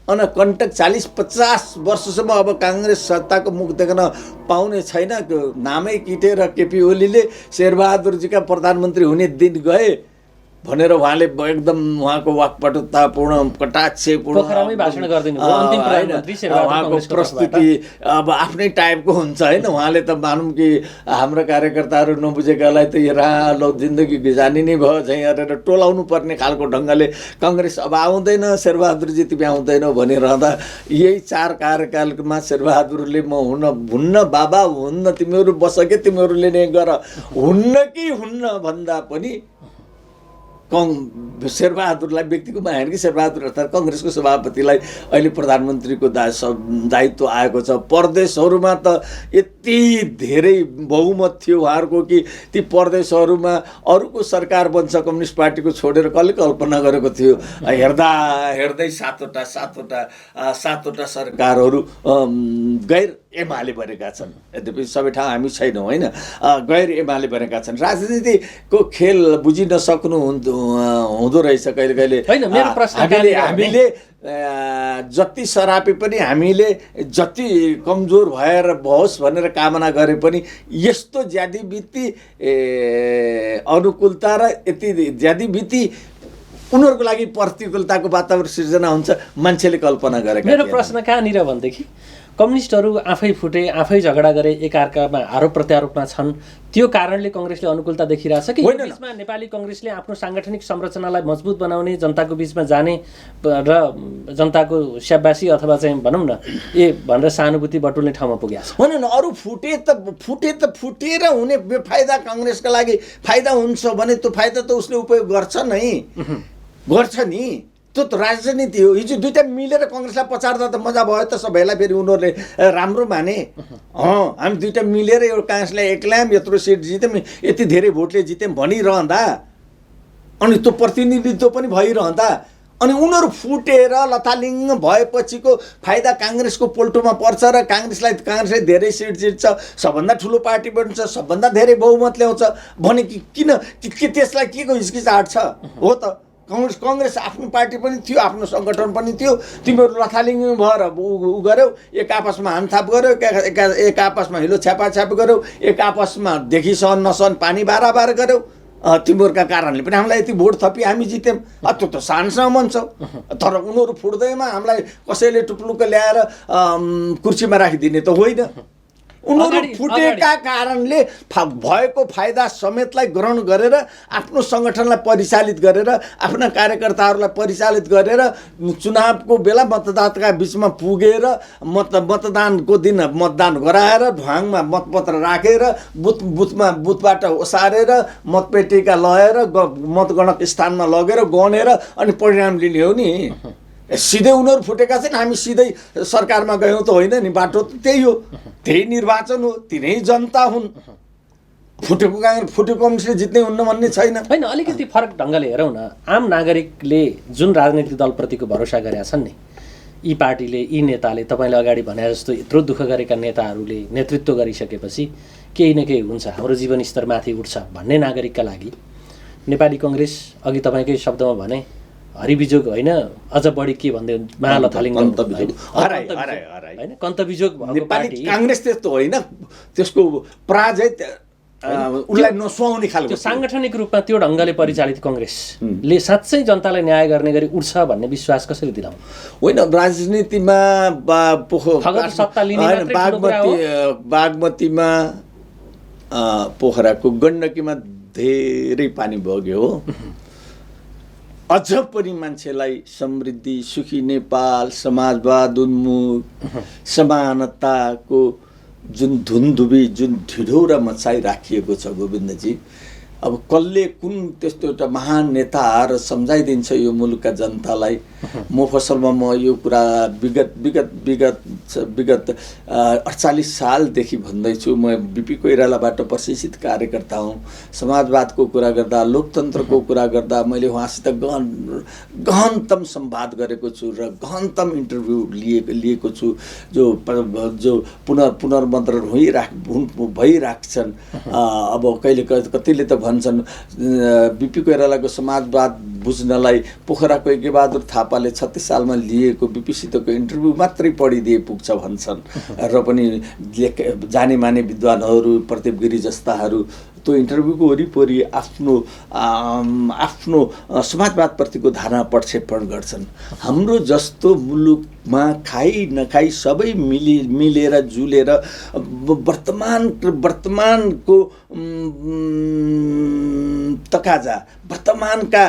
Speaker 2: अनकन्टक 40-50 वर्षसम्म अब काङ्ग्रेस सत्ताको मुख देख्न पाउने छैन। नामै किटेर केपी ओलीले शेरबहादुरजीका प्रधानमन्त्री हुने दिन गए भनेर उहाँले एकदम उहाँको वाक्पटुतापूर्ण कटाक्षपूर्ण उहाँको प्रस्तुति अब आफ्नै टाइपको हुन्छ होइन। उहाँले त मानौँ कि हाम्रो कार्यकर्ताहरू नबुझेकालाई त यो रालो जिन्दगी बिजानी नै भयो झैँ गरेर टोलाउनु पर्ने खालको ढङ्गले काङ्ग्रेस अब आउँदैन, शेरबहादुरजी तिमी आउँदैनौ भनिरहँदा यही 4 कार्यकालमा शेरबहादुरले म हुन्न बाबा हुन्न, तिमीहरू बस के तिमीहरूले नै गर, हुन्न कि हुन्न भन्दा पनि शेरबहादुरलाई व्यक्तिको माया कि शेरबहादुर अर्थात् कङ्ग्रेसको सभापतिलाई अहिले प्रधानमन्त्रीको दायित्व आएको छ। परदेशहरूमा त यति धेरै बहुमत थियो उहाँहरूको कि ती परदेशहरूमा अरूको सरकार बन्छ कम्युनिस्ट पार्टीको छोडेर कसले कल्पना गरेको थियो। हेर्दै सातवटा सरकारहरू गैर एमाले बनेका छन्। यद्यपि सबै ठाउँ हामी छैनौँ होइन, गैर एमाले बनेका छन्। राजनीतिको खेल बुझिन सक्नु हुँदो रहेछ कहिले कहिले। हामीले जति सरापे पनि, हामीले जति कमजोर भएर बहोस् भनेर कामना गरे पनि यस्तो ज्यादीविती अनुकूलता र यति ज्यादीविती उनीहरूको लागि प्रतिकूलताको वातावरण सिर्जना हुन्छ मान्छेले कल्पना गरेका
Speaker 1: मेरो
Speaker 2: थिएनन्।
Speaker 1: प्रश्न कहाँनिर भनेदेखि कम्युनिस्टहरू आफै फुटे, आफै झगडा गरे, एकअर्कामा आरोप प्रत्यारोपमा छन्, त्यो कारणले कङ्ग्रेसले अनुकूलता देखिरहेछ कि
Speaker 2: होइन,
Speaker 1: बिचमा नेपाली कङ्ग्रेसले आफ्नो साङ्गठनिक संरचनालाई मजबुत बनाउने, जनताको बिचमा जाने र जनताको स्याबासी अथवा चाहिँ भनौँ न भनेर सहानुभूति बटुल्ने ठाउँमा पुगेको छ?
Speaker 2: होइन, अरू फुटेर हुने बेफाइदा काङ्ग्रेसका लागि फाइदा हुन्छ भने त्यो फाइदा त उसले उपयोग गर्छ नि। त्यो त राजनीति हो। हिजो दुईटा मिलेर कङ्ग्रेसलाई पछाड्दा त मजा भयो त सबैलाई, फेरि उनीहरूले राम्रो माने। हामी दुईटा मिलेर एउटा काङ्ग्रेसलाई एक्ल्यायौँ, यत्रो सिट जित्यौँ, यति धेरै भोटले जित्यौँ भनिरहँदा, अनि त्यो प्रतिनिधित्व पनि भइरहँदा, अनि उनीहरू फुटेर लथालिङ्ग भएपछिको फाइदा काङ्ग्रेसको पोल्टोमा पर्छ र काङ्ग्रेसले धेरै सिट जित्छ, सबभन्दा ठुलो पार्टी बन्छ, सबभन्दा धेरै बहुमत ल्याउँछ भने किन त्यसलाई के को हिचकिचाहट छ? हो त, कङ्ग्रेस आफ्नो पार्टी पनि थियो, आफ्नो सङ्गठन पनि थियो, तिमीहरू लथालिङ्ग भएर उ गऱ्यौ, एक आपसमा हानथाप गऱ्यौ, एक आपसमा हिलो छ्यापाछ्याप गऱ्यौ, एक आपसमा देखि सहन नसहन पानी बाराबार गऱ्यौ, तिमीहरूका कारणले पनि हामीलाई यति भोट थपी हामी जित्यौँ। त्यो त सानसँग भन्छ, तर उनीहरू फुट्दैमा हामीलाई कसैले टुप्लुक्क ल्याएर कुर्सीमा राखिदिने त होइन। उनीहरू फुटेका कारणले भएको फाइदा समेतलाई ग्रहण गरेर आफ्नो सङ्गठनलाई परिचालित गरेर, आफ्ना कार्यकर्ताहरूलाई परिचालित गरेर चुनावको बेला मतदाताका बिचमा पुगेर मतदानको दिन मतदान गराएर ढुवाङमा मतपत्र राखेर बुथबाट ओसारेर मतपेटिका लगेर मतगणक स्थानमा लगेर गनेर अनि परिणाम लिने हो नि। सिधै उनीहरू फुटेका छन्, हामी सिधै सरकारमा गयौँ त होइन नि। बाटो त त्यही हो, त्यही निर्वाचन हो, तिनै जनता हुन्। फुटेको कम्युनिस्टले जित्नै हुन्न भन्ने छैन।
Speaker 1: होइन, अलिकति फरक ढङ्गले हेरौँ न। आम नागरिकले जुन राजनैतिक दलप्रतिको भरोसा गरेका छन् नि, यी पार्टीले, यी नेताले, तपाईँले अगाडि भने जस्तो यत्रो दुःख गरेका नेताहरूले नेतृत्व गरिसकेपछि केही न केही हुन्छ, हाम्रो जीवनस्तर माथि उठ्छ भन्ने नागरिकका लागि नेपाली कङ्ग्रेस, अघि तपाईँकै शब्दमा भने हरिबिजोग होइन, अझ बढी के भन्दै महालथालिङ्ग होइन, कन्तबिजोग भएको पार्टी
Speaker 2: काङ्ग्रेस त्यस्तो होइन, त्यसको पराजय उसलाई नसुहाउने खालको।
Speaker 1: साङ्गठनिक रूपमा त्यो ढङ्गले परिचालित कङ्ग्रेसले साँच्चै जनतालाई न्याय गर्ने गरी उठ्छ भन्ने विश्वास कसरी दिलाउँ?
Speaker 2: होइन, राजनीतिमा बागमतीमा पोखराको गण्डकीमा धेरै पानी बग्यो हो। अझ पनि मान्छेलाई समृद्धि, सुखी नेपाल, समाजवाद उन्मुख, समानताको जुन धुनधुबी, जुन ढिढौरा मचाइ राखिएको छ गोविन्दजी, अब कसले कुन त्यस्तो एउटा महान नेता आएर सम्झाइदिन्छ यो मुलुकका जनतालाई? मफसलमा म यो कुरा विगत 48 सालदेखि भन्दैछु। म बिपी कोइरालाबाट प्रशिक्षित कार्यकर्ता हुँ। समाजवादको कुरा गर्दा, लोकतन्त्रको कुरा गर्दा मैले उहाँसित गहनतम संवाद गरेको छु र गहनतम इन्टरभ्यू लिएको छु, जो पुनर्मन्त्रण भइराख्छन्। अब कतिले त भन्छन् बिपी कोइरालाको समाजवाद बुझ्नलाई पोखराको यज्ञबहादुर थापाले 36 सालमा लिएको बिपीसितको इन्टरभ्यू मात्रै पढिदिए पुग्छ भन्छन्। र पनि जाने माने विद्वानहरू, प्रदीप गिरी जस्ताहरू त्यो इन्टरभ्यूको वरिपरि आफ्नो समाजवादप्रतिको धारणा प्रक्षेपण गर्छन्। हाम्रो जस्तो मुलुकमा खाइ नखाइ सबै मिलेर जुलेर वर्तमानको तकाजा, वर्तमानका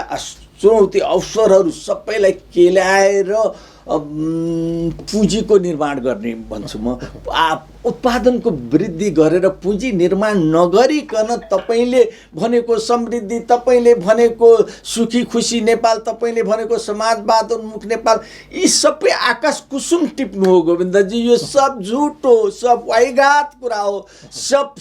Speaker 2: चुनौती अवसरहरू सबैलाई केलाएर पुँजीको निर्माण गर्ने भन्छु म। उत्पादनको वृद्धि गरेर पुँजी निर्माण नगरिकन तपाईँले भनेको समृद्धि, तपाईँले भनेको सुखी खुसी नेपाल, तपाईँले भनेको समाजवाद उन्मुख नेपाल, यी सबै आकाश कुसुम टिप्नु हो गोविन्दजी। यो सब झुट हो, सब वाइघात कुरा हो। सब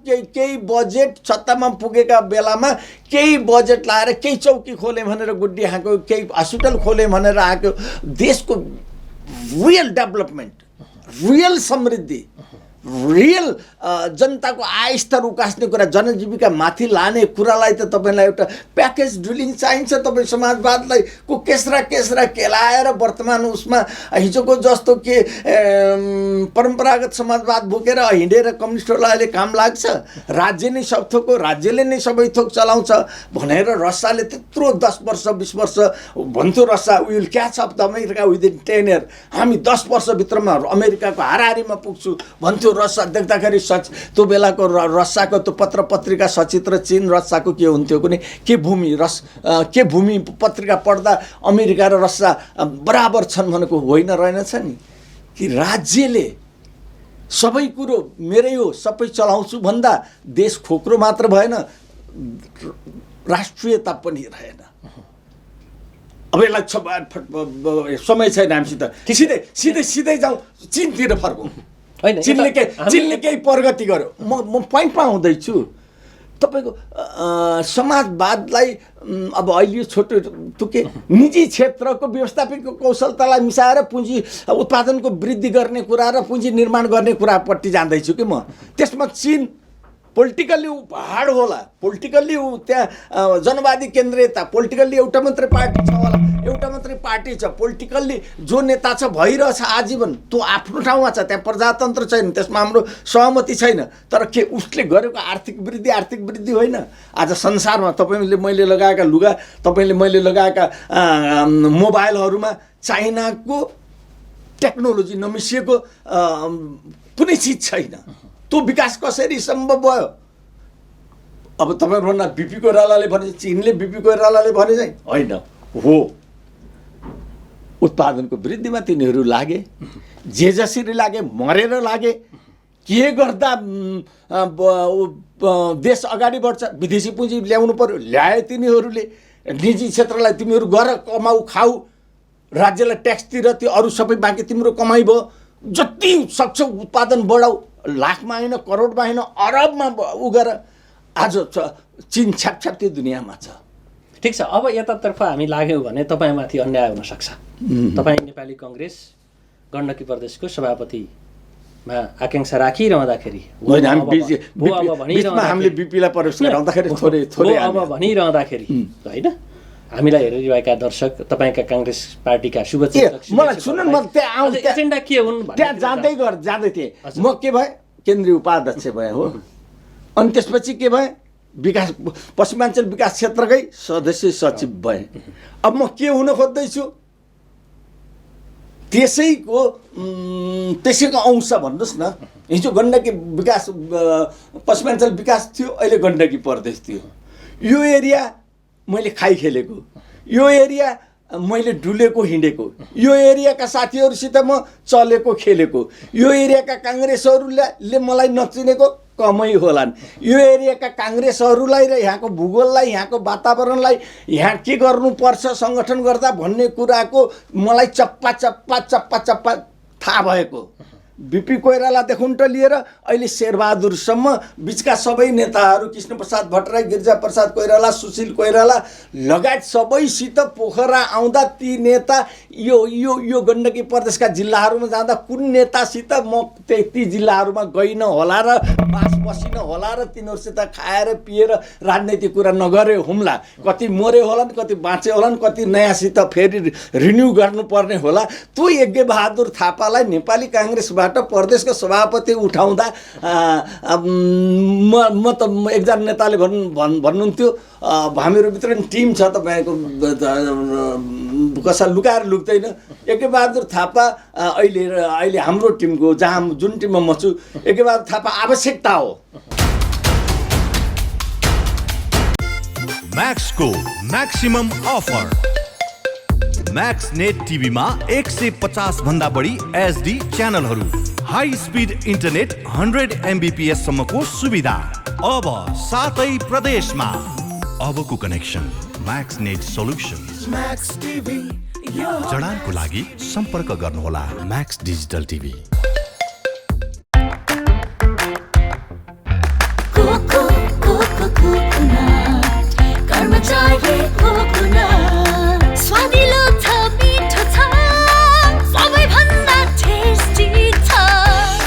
Speaker 2: केही बजेट छत्तामा पुगेका बेलामा केही बजेट लाएर केही चौकी खोले भनेर गुड्डी हाक्यो, केही हस्पिटल खोले भनेर हाक्यो। देशको रियल डेभलपमेन्ट, रियल समृद्धि रियल जनताको आय स्तर उकास्ने कुरा, जनजीविका माथि लाने कुरालाई त तपाईँलाई एउटा प्याकेज ड्रिलिङ चाहिन्छ। तपाईँ समाजवादलाई को केस्रा केलाएर वर्तमान उसमा हिजोको जस्तो के परम्परागत समाजवाद बोकेर हिँडेर कम्युनिस्टहरूलाई अहिले काम लाग्छ। राज्य नै सब थोकको, राज्यले नै सबै थोक चलाउँछ भनेर रसाले त्यत्रो 10 वर्ष 20 वर्ष भन्थ्यो रसा will catch up the America within 10 year, हामी 10 वर्षभित्रमा अमेरिकाको हाराहारीमा पुग्छु भन्थ्यो रसा। देख्दाखेरि त्यो बेलाको रसाको त्यो पत्र पत्रिका सचित्र चीन रसाको के हुन्थ्यो कुनै के भूमि पत्रिका पढ्दा अमेरिका र रसा बराबर छन् भनेको होइन रहेनछ नि। कि राज्यले सबै कुरो मेरै हो सबै चलाउँछु भन्दा देश खोक्रो मात्र भएन, राष्ट्रियता पनि रहेन। अब यसलाई समय छैन हामीसित, सिधै जाउँ चीनतिर फर्कौँ। चीनले केही प्रगति गर्यो। म पोइन्टमा आउँदैछु। तपाईँको समाजवादलाई अब अहिले छोटो तुके निजी क्षेत्रको व्यवस्थापिक कौशलतालाई मिसाएर पुँजी उत्पादनको वृद्धि गर्ने कुरा र पुँजी निर्माण गर्ने कुरापट्टि जाँदैछु कि म। त्यसमा चीन पोलिटिकल्ली ऊ पहाड होला, पोलिटिकल्ली ऊ त्यहाँ जनवादी केन्द्रीयता, पोलिटिकल्ली एउटा मात्रै पार्टी छ होला, एउटा मात्रै पार्टी छ, पोलिटिकल्ली जो नेता छ भइरहेछ आजीवन, त्यो आफ्नो ठाउँमा छ, त्यहाँ प्रजातन्त्र छैन, त्यसमा हाम्रो सहमति छैन। तर के उसले गरेको आर्थिक वृद्धि होइन। आज संसारमा तपाईँले मैले लगाएका लुगा, तपाईँले मैले लगाएका मोबाइलहरूमा चाइनाको टेक्नोलोजी नमिसिएको कुनै चिज छैन। त्यो विकास कसरी सम्भव भयो? अब तपाईँ भन्नु बिपी कोइरालाले भने, चीनले बिपी कोइरालाले भने चाहिँ होइन हो, उत्पादनको वृद्धिमा तिनीहरू लागे, जे जसरी लागे, मरेर लागे। के गर्दा देश अगाडि बढ्छ? विदेशी पुँजी ल्याउनु पर्यो, ल्याए तिनीहरूले। निजी क्षेत्रलाई तिमीहरू गर कमाऊ खाऊ, राज्यलाई ट्याक्स तिर, त्यो अरू सबै बाँकी तिम्रो कमाइ भयो, जति सक्छौ उत्पादन बढाऊ, लाखमा होइन करोडमा होइन अरबमा उ गर। आज चीन छ्यापछ्याप्ती दुनियाँमा छ।
Speaker 1: ठिक छ। अब यतातर्फ हामी लाग्यौँ भने तपाईँमाथि अन्याय हुन सक्छ। तपाईँ नेपाली कङ्ग्रेस गण्डकी प्रदेशको सभापतिमा आकाङ्क्षा राखिरहँदाखेरि भनिरहँदाखेरि होइन, हामीलाई हेरिरहेका दर्शक, तपाईँका काङ्ग्रेस पार्टीका शुभचिन्तक
Speaker 2: मलाई सुन्नु न,
Speaker 1: एजेन्डा के हुन्
Speaker 2: त्यहाँ जाँदै थिएँ म। के भए केन्द्रीय उपाध्यक्ष भए हो, अनि त्यसपछि के भए विकास पश्चिमाञ्चल विकास क्षेत्रकै सदस्य सचिव भए। अब म के हुन खोज्दैछु? त्यसैको अंश भन्नुहोस् न। हिजो गण्डकी विकास पश्चिमाञ्चल विकास थियो, अहिले गण्डकी प्रदेश थियो। यो एरिया मैले खाइखेलेको, यो एरिया मैले डुलेको हिँडेको, यो एरियाका साथीहरूसित म चलेको खेलेको, यो एरियाका काङ्ग्रेसहरूले मलाई नचिनेको कमै होलान्। यो एरियाका काङ्ग्रेसहरूलाई र यहाँको भूगोललाई, यहाँको वातावरणलाई, यहाँ के गर्नुपर्छ सङ्गठन गर्दा भन्ने कुराको मलाई चप्पा थाहा भएको। बिपी कोइरालादेखि त लिएर अहिले शेरबहादुरसम्म बिचका सबै नेताहरू, कृष्णप्रसाद भट्टराई, गिरिजाप्रसाद कोइराला, सुशील कोइराला लगायत सबैसित पोखरा आउँदा ती नेता यो गण्डकी प्रदेशका जिल्लाहरूमा जाँदा कुन नेतासित म ती जिल्लाहरूमा गइन होला र बास बसिन होला र तिनीहरूसित खाएर पिएर राजनैतिक कुरा नगरे हुम्ला। कति मरे होलान्, कति बाँचे होलान्, कति नयाँसित फेरि रिन्यू गर्नुपर्ने होला। त्यो यज्ञबहादुर थापालाई नेपाली काङ्ग्रेसबाट प्रदेशको सभापति उठाउँदा म त एकजना नेताले भन्नुहुन्थ्यो हामीहरूभित्र टिम छ, तपाईँको कसै लुकाएर लुक्दैन। यज्ञबहादुर थापा अहिले हाम्रो टिमको, जुन टिममा म छु, यज्ञबहादुर थापा आवश्यकता हो।
Speaker 3: म्याक्सको म्याक्सिमम अफर। म्याक्स नेट टिभीमा 150 भन्दा बढी एचडी च्यानलहरू, हाई स्पिड इन्टरनेट 100 MBPS सम्मको सुविधा अब सातै प्रदेशमा। अबको connection Max net solutions. Max TV जडानको लागि सम्पर्क गर्नुहोला म्याक्स डिजिटल टिभी।
Speaker 4: स्वादिलो छ, मिठो छ, सबैभन्दा टेस्टी छ।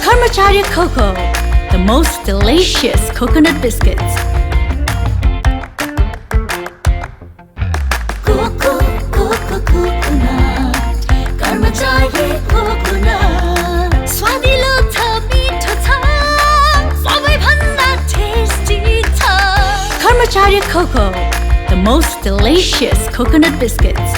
Speaker 4: कर्मचारी Coca most delicious coconut biscuits. Coconut, कर्मचारी coconut. स्वादिलो छ, मिठो छ, सबैभन्दा tasty छ. कर्मचारी Cocoa, the most delicious coconut biscuits.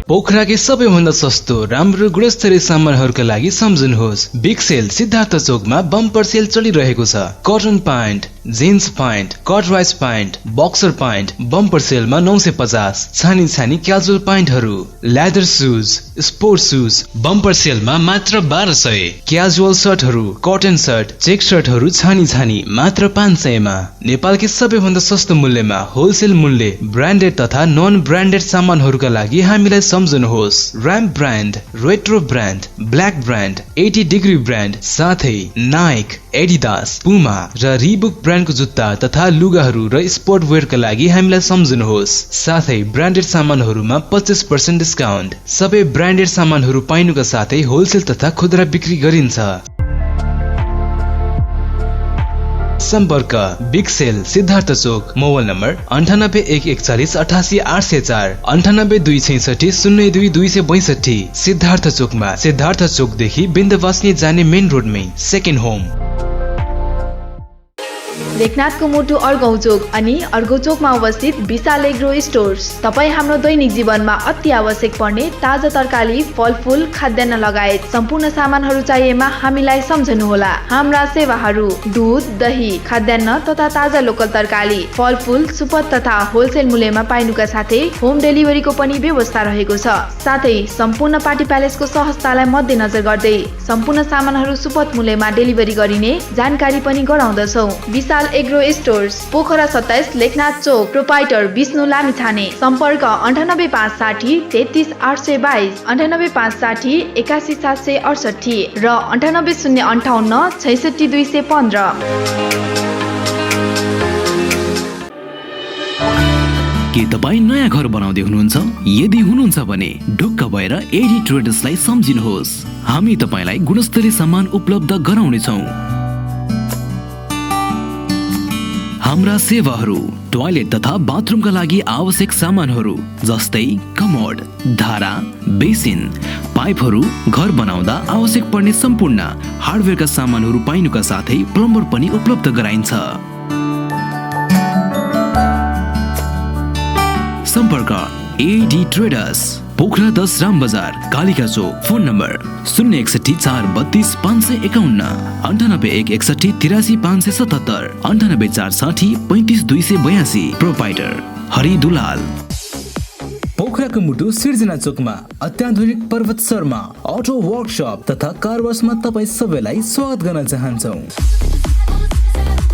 Speaker 5: पोखराकै सबैभन्दा सस्तो राम्रो गुणस्तरीय सामानहरूका लागि सम्झनुहोस् बिग सेल सिद्धार्थ चोकमा बम्पर सेल चलिरहेको छ। कटन प्यान्ट, जिन्स प्यान्ट, कटराइज प्यान्ट, बक्सर प्यान्ट बम्पर सेलमा 950, छानी छानी क्याजुअल प्यान्टहरू, leather shoes, sport shoes bumper सेलमा मात्र 1200, क्याजुअल सर्टहरू, कटन सर्ट, चेक सर्टहरू छानी छानी मात्र 500 मा। नेपालकै सबैभन्दा सस्तो मूल्यमा होलसेल मूल्य ब्रान्डेड तथा नन ब्रान्डेड सामानहरूका लागि हामीलाई सम्झनुहोस् ramp brand, retro brand, black brand, 80 degree brand साथै नाइक, एडिडास, पुमा र रिबुक ब्रान्डको जुत्ता तथा लुगाहरू र स्पोर्ट वेयरका लागि हामीलाई सम्झनुहोस्। साथै ब्रान्डेड सामानहरूमा 25% डिस्काउन्ट। सबै ब्रान्डेड सामानहरू पाइनुका साथै होलसेल तथा खुद्रा बिक्री गरिन्छ। सम्पर्क बिग सेल सिद्धार्थ चोक, मोबाइल नम्बर 9814188804, 9826602262। सिद्धार्थ चोकमा सिद्धार्थ चोकदेखि बिन्दवासनी जाने मेन रोडमै सेकेन्ड होम।
Speaker 6: लेखनाथको मुटु अर्गौं चोक अनि अर्गौं चोकमा अवस्थित विशाल एग्रो स्टोर्स तपाईँ हाम्रो दैनिक जीवनमा अति आवश्यक पर्ने ताजा तरकारी, फलफूल, खाद्यान्न लगायत सम्पूर्ण सामानहरू चाहिएमा हामीलाई सम्झनुहोला। हाम्रा सेवाहरू दूध, दही, खाद्यान्न तथा ताजा लोकल तरकारी, फलफूल, सुपथ तथा होलसेल मूल्यमा पाइनुका साथै होम डेलिभरीको पनि व्यवस्था रहेको छ। साथै सम्पूर्ण पार्टी प्यालेसको सहजतालाई मध्यनजर गर्दै सम्पूर्ण सामानहरू सुपथ मूल्यमा डेलिभरी गरिने जानकारी पनि गराउँदछौँ। विशाल एग्रो स्टोर्स, पोखरा 27, लेखनाथ चोक, प्रोपाइटर विष्णु लामिछाने। सम्पर्क 98560 33822, 98560 81768 र 98058 66215।
Speaker 7: के तपाईँ नयाँ घर बनाउँदै हुनुहुन्छ? यदि हुनुहुन्छ भने ढुक्क भएर एडी ट्रेडर्सलाई सम्झिनुहोस्। हामी तपाईँलाई गुणस्तरीय सामान उपलब्ध गराउनेछौँ। हाम्रा सेवाहरू टोयलेट तथा बाथरुमका लागि आवश्यक सामानहरू जस्तै कमोड, धारा, बेसिन, पाइपहरू, घर बनाउँदा आवश्यक पर्ने सम्पूर्ण हार्डवेयरका सामानहरू पाइनुका साथै प्लम्बर पनि उपलब्ध गराइन्छ। सम्पर्क AD traders, Pokhara 10 Ram Bazar, Kalika Chowk. Phone number 061 432 551, 98 161 83 577, 98 460 35 282। Proprietor Hari Dulal.
Speaker 5: पोखराको मुटु सिर्जना चोकमा अत्याधुनिक पर्वत शर्मा अटो वर्कशप तथा कार वाशमा तपाईँ सबैलाई स्वागत गर्न चाहन्छौँ।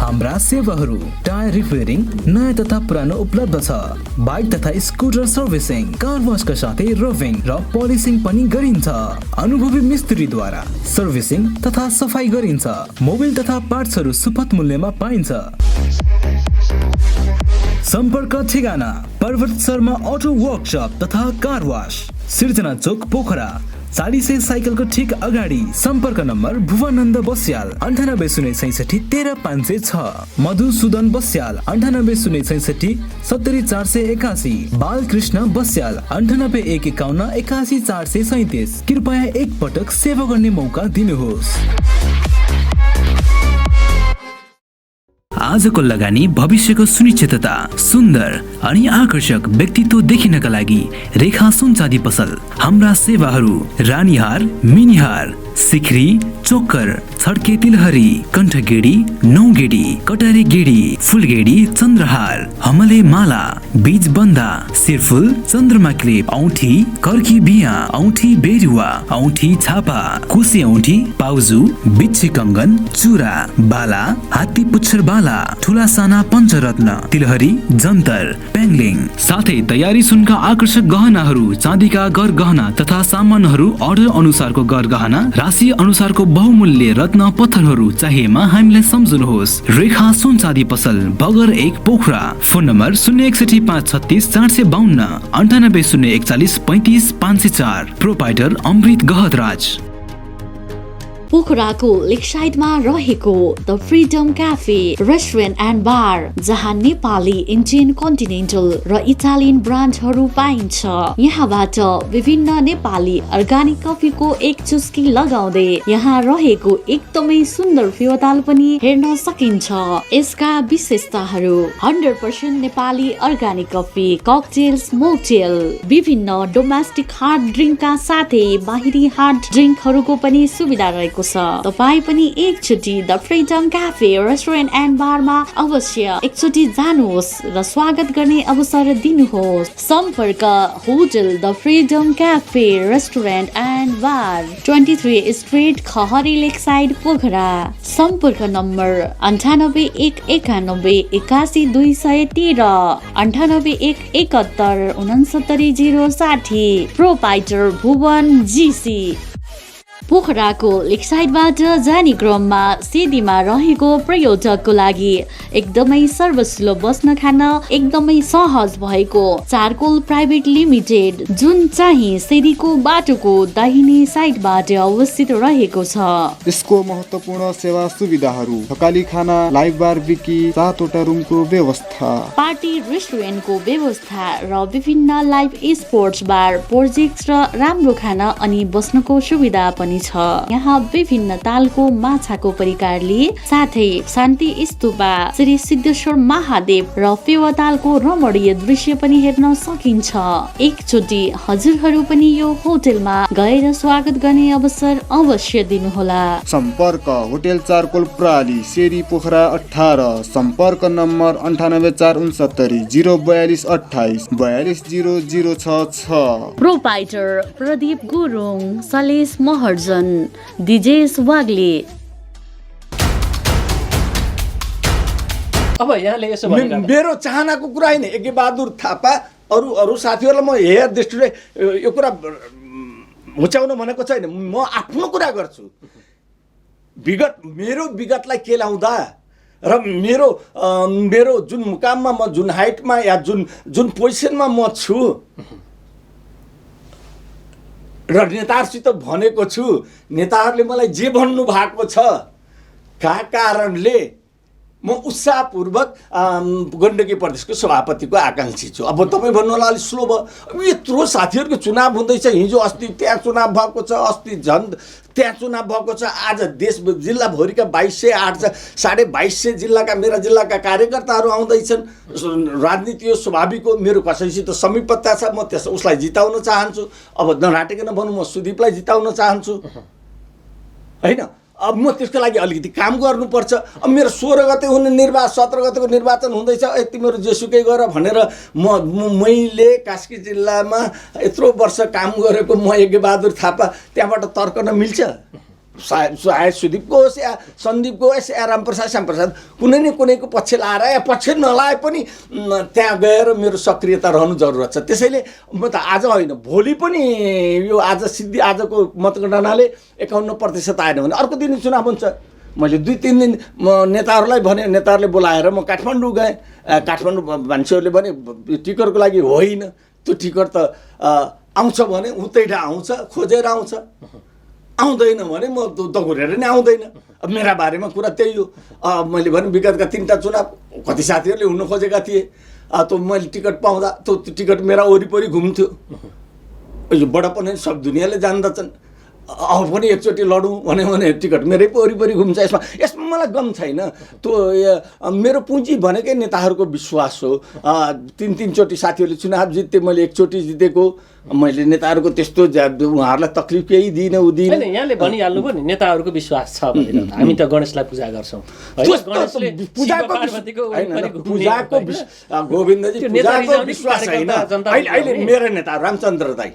Speaker 5: हाम्रा सेवाहरू टायर रिपेयरिङ नयाँ तथा पुरानो उपलब्ध छ। बाइक तथा स्कुटर सर्भिसिङ, कार वाशका साथै रबिङ र पोलिसिङ पनि गरिन्छ। अनुभवी मिस्त्रीद्वारा सर्भिसिङ तथा सफाई गरिन्छ। मोबिल तथा पार्ट्सहरू सुपथ मूल्यमा पाइन्छ। सम्पर्क ठेगाना पर्वत शर्मा अटो वर्कशप तथा कार वाश, सिर्जना चोक, पोखरा। 40 साइकलको ठिक अगाडि। सम्पर्क नम्बर भुवनन्द बस्याल 9806 13506, मधुसूदन बस्याल 9806 70481, बालकृष्ण बस्याल 9851 81437। कृपया एक पटक सेवा गर्ने मौका दिनुहोस्।
Speaker 7: आजको लगानी भविष्यको सुनिश्चितता, सुन्दर अनि आकर्षक व्यक्तित्व देखिनका लागि रेखा सुनचाँदी पसल। हाम्रा सेवाहरू रानीहार, मिनिहार, सिखरी, चोकर, छड्के तिलहरी, कण्ठगेडी, नौगेडी, कटारे गेडी, फुलगेडी, चन्द्रहार, हमले माला, बीज बन्दा, सिरफुल, चन्द्रमा क्लिप, औँठी, कर्की बिया, औँठी बेरुवा, औँठी छापा, कुसे औँठी, पाउजु, बिच्छी कङ्गन, चुरा, बाला, हात्ती पुच्छर बाला, ठुला साना पञ्चरत्न, तिलहरी, जन्तर, पेङ्लिङ, साथै तयारी सुनका आकर्षक गहनाहरू, चाँदीका गर गहना तथा सामानहरू अर्डर अनुसारको गर गहना, राशि अनुसारको बहुमूल्य रत्न पत्थरहरू चाहिएमा हामीलाई सम्झनुहोस्। रेखा सुनचाँदी पसल, Bagar 1, Pokhara. Phone number 061 536 452, 98 041 35 504। Proprietor Amrit Gahatraj.
Speaker 4: पोखराको लेक साइडमा रहेको the Freedom Cafe restaurant and bar, जहाँ नेपाली, इन्डियन, कन्टिनेन्टल र इटालियन ब्रान्डहरू पाइन्छ। यहाँबाट विभिन्न नेपाली अर्गानिक कफीको एक चुस्की लगाउँदै यहाँ रहेको एकदमै सुन्दर फेवाताल पनि हेर्न सकिन्छ। यसका विशेषताहरू: 100% नेपाली अर्गानिक कफी, ककटेल्स, मोकटेल, विभिन्न डोमेस्टिक हार्ड ड्रिङ्कका साथै बाहिरी हार्ड ड्रिङ्कहरूको पनि सुविधा रहेको छ। तपाईँ पनि एकचोटि the Freedom Cafe restaurant and बारमा अवश्य एकचोटि जानुहोस् र स्वागत गर्ने अवसर दिनुहोस्। सम्पर्क hotel the Freedom Cafe restaurant and bar, 23 street, Khahari lake side, Pokhara. सम्पर्क नम्बर 98 191 81 213, 98 171 69 060। Proprietor Bhuwan GC. पोखराको लेक साइडबाट जाने क्रममा सिधीमा रहेको पर्यटकको लागि एकदमै सर्वसुलभ बस्न खान एकदमै सहज भएको चारकोल प्राइभेट लिमिटेड, जुन चाहिँ सिधीको बाटोको दाहिने साइडबाट अवस्थित रहेको छ।
Speaker 8: यसको महत्त्वपूर्ण सेवा सुविधाहरू: थकाली खाना, लाइभ बार विकी, 7वटा रुमको व्यवस्था,
Speaker 4: पार्टी रेस्टुरेन्टको व्यवस्था र विभिन्न लाइभ स्पोर्ट्स बार, प्रोजेक्ट र राम्रो खाना अनि बस्नको सुविधा पनि छ। यहाँ विभिन्न तालको माछाको परिकारले साथै शान्ति स्तूपा, श्री सिद्धेश्वर महादेव र फेवातालको रमणीय दृश्य पनि हेर्न सकिन्छ। एकचोटि हजुरहरू पनि यो होटलमा गएर स्वागत गर्ने अवसर अवश्य दिनुहोला।
Speaker 8: सम्पर्क होटल चारकोल प्रणाली, शेरी, पोखरा 18। सम्पर्क नम्बर 98469 042 28 42 0066।
Speaker 4: प्रोपाइटर प्रदीप गुरुङ, सलेस महर्जन, दिजेश वाग्ले।
Speaker 1: अब यहाँले यसो भनिरहनु
Speaker 2: मेरो चाहनाको कुरा होइन। यज्ञ बहादुर थापा अरू साथीहरूलाई म हेयर दृष्टिले यो कुरा हुच्याउनु भनेको छैन। म आफ्नो कुरा गर्छु। मेरो विगतलाई केलाउँदा र मेरो जुन मुकाममा म, जुन हाइटमा या जुन पोजिसनमा म छु र नेताहरूसित भनेको छु, नेताहरूले मलाई जे भन्नु भएको छ, का कारणले म उत्साहपूर्वक गण्डकी प्रदेशको सभापतिको आकाङ्क्षी छु। अब तपाईँ भन्नु होला अलिक स्लो भयो। यत्रो साथीहरूको चुनाव हुँदैछ। हिजो अस्ति त्यहाँ चुनाव भएको छ, अस्ति झन् त्यहाँ चुनाव भएको छ। आज देश जिल्लाभरिका 2208 2250 जिल्लाका, मेरा जिल्लाका कार्यकर्ताहरू आउँदैछन्। राजनीति यो स्वाभाविक हो। मेरो कसैसित समीपता छ, म उसलाई जिताउन चाहन्छु। अब नराटेकन भनौँ, म सुदीपलाई जिताउन चाहन्छु, होइन? अब म त्यसको लागि अलिकति काम गर्नुपर्छ। अब मेरो 16 गते हुने 17 गतेको निर्वाचन हुँदैछ। तिमीहरू जेसुकै गर भनेर मैले कास्की जिल्लामा यत्रो वर्ष काम गरेको म यज्ञ बहादुर थापा त्यहाँबाट तर्कन मिल्छ? सायद सुदीपको होस् या सन्दीपको होस् या रामप्रसाद श्यामप्रसाद, कुनै न कुनैको पक्ष लाएर या पक्ष नलाए पनि त्यहाँ गएर मेरो सक्रियता रहनु जरुरत छ। त्यसैले म त आज होइन, भोलि पनि यो आज आजको मतगणनाले 51% आएन भने अर्को दिन चुनाव हुन्छ। मैले 2-3 दिन नेताहरूलाई भने, नेताहरूले बोलाएर म काठमाडौँ गएँ। काठमाडौँ मान्छेहरूले भने टिकटको लागि होइन, त्यो टिकट त आउँछ भने उतैबाट आउँछ, खोजेर आउँछ, आउँदैन भने म दगुरेर नै आउँदैन। अब मेरा बारेमा कुरा त्यही हो। मैले भने विगतका 3टा चुनाव कति साथीहरूले हुन खोजेका थिए, त मैले टिकट पाउँदा त्यो टिकट मेरा वरिपरि घुम्थ्यो। यो बडापन सब दुनियाँले जान्दछन्। अब पनि एकचोटि लडौँ भने टिकट मेरै वरिपरि घुम्छ। यसमा मलाई गम छैन। त्यो मेरो पुँजी भनेकै नेताहरूको विश्वास हो। 3 चोटि साथीहरूले चुनाव जित्ते, मैले एकचोटि जितेको। मैले नेताहरूको त्यस्तो उहाँहरूलाई तकलिफ केही दिइनँ उदिनँ।
Speaker 1: यहाँले भनिहाल्नु भयो नि नेताहरूको विश्वास छ भनेर। हामी त गणेशलाई पूजा गर्छौँ।
Speaker 2: पूजाको गोविन्दजी पूजाको विश्वास होइन। अहिले मेरो नेता रामचन्द्र दाई,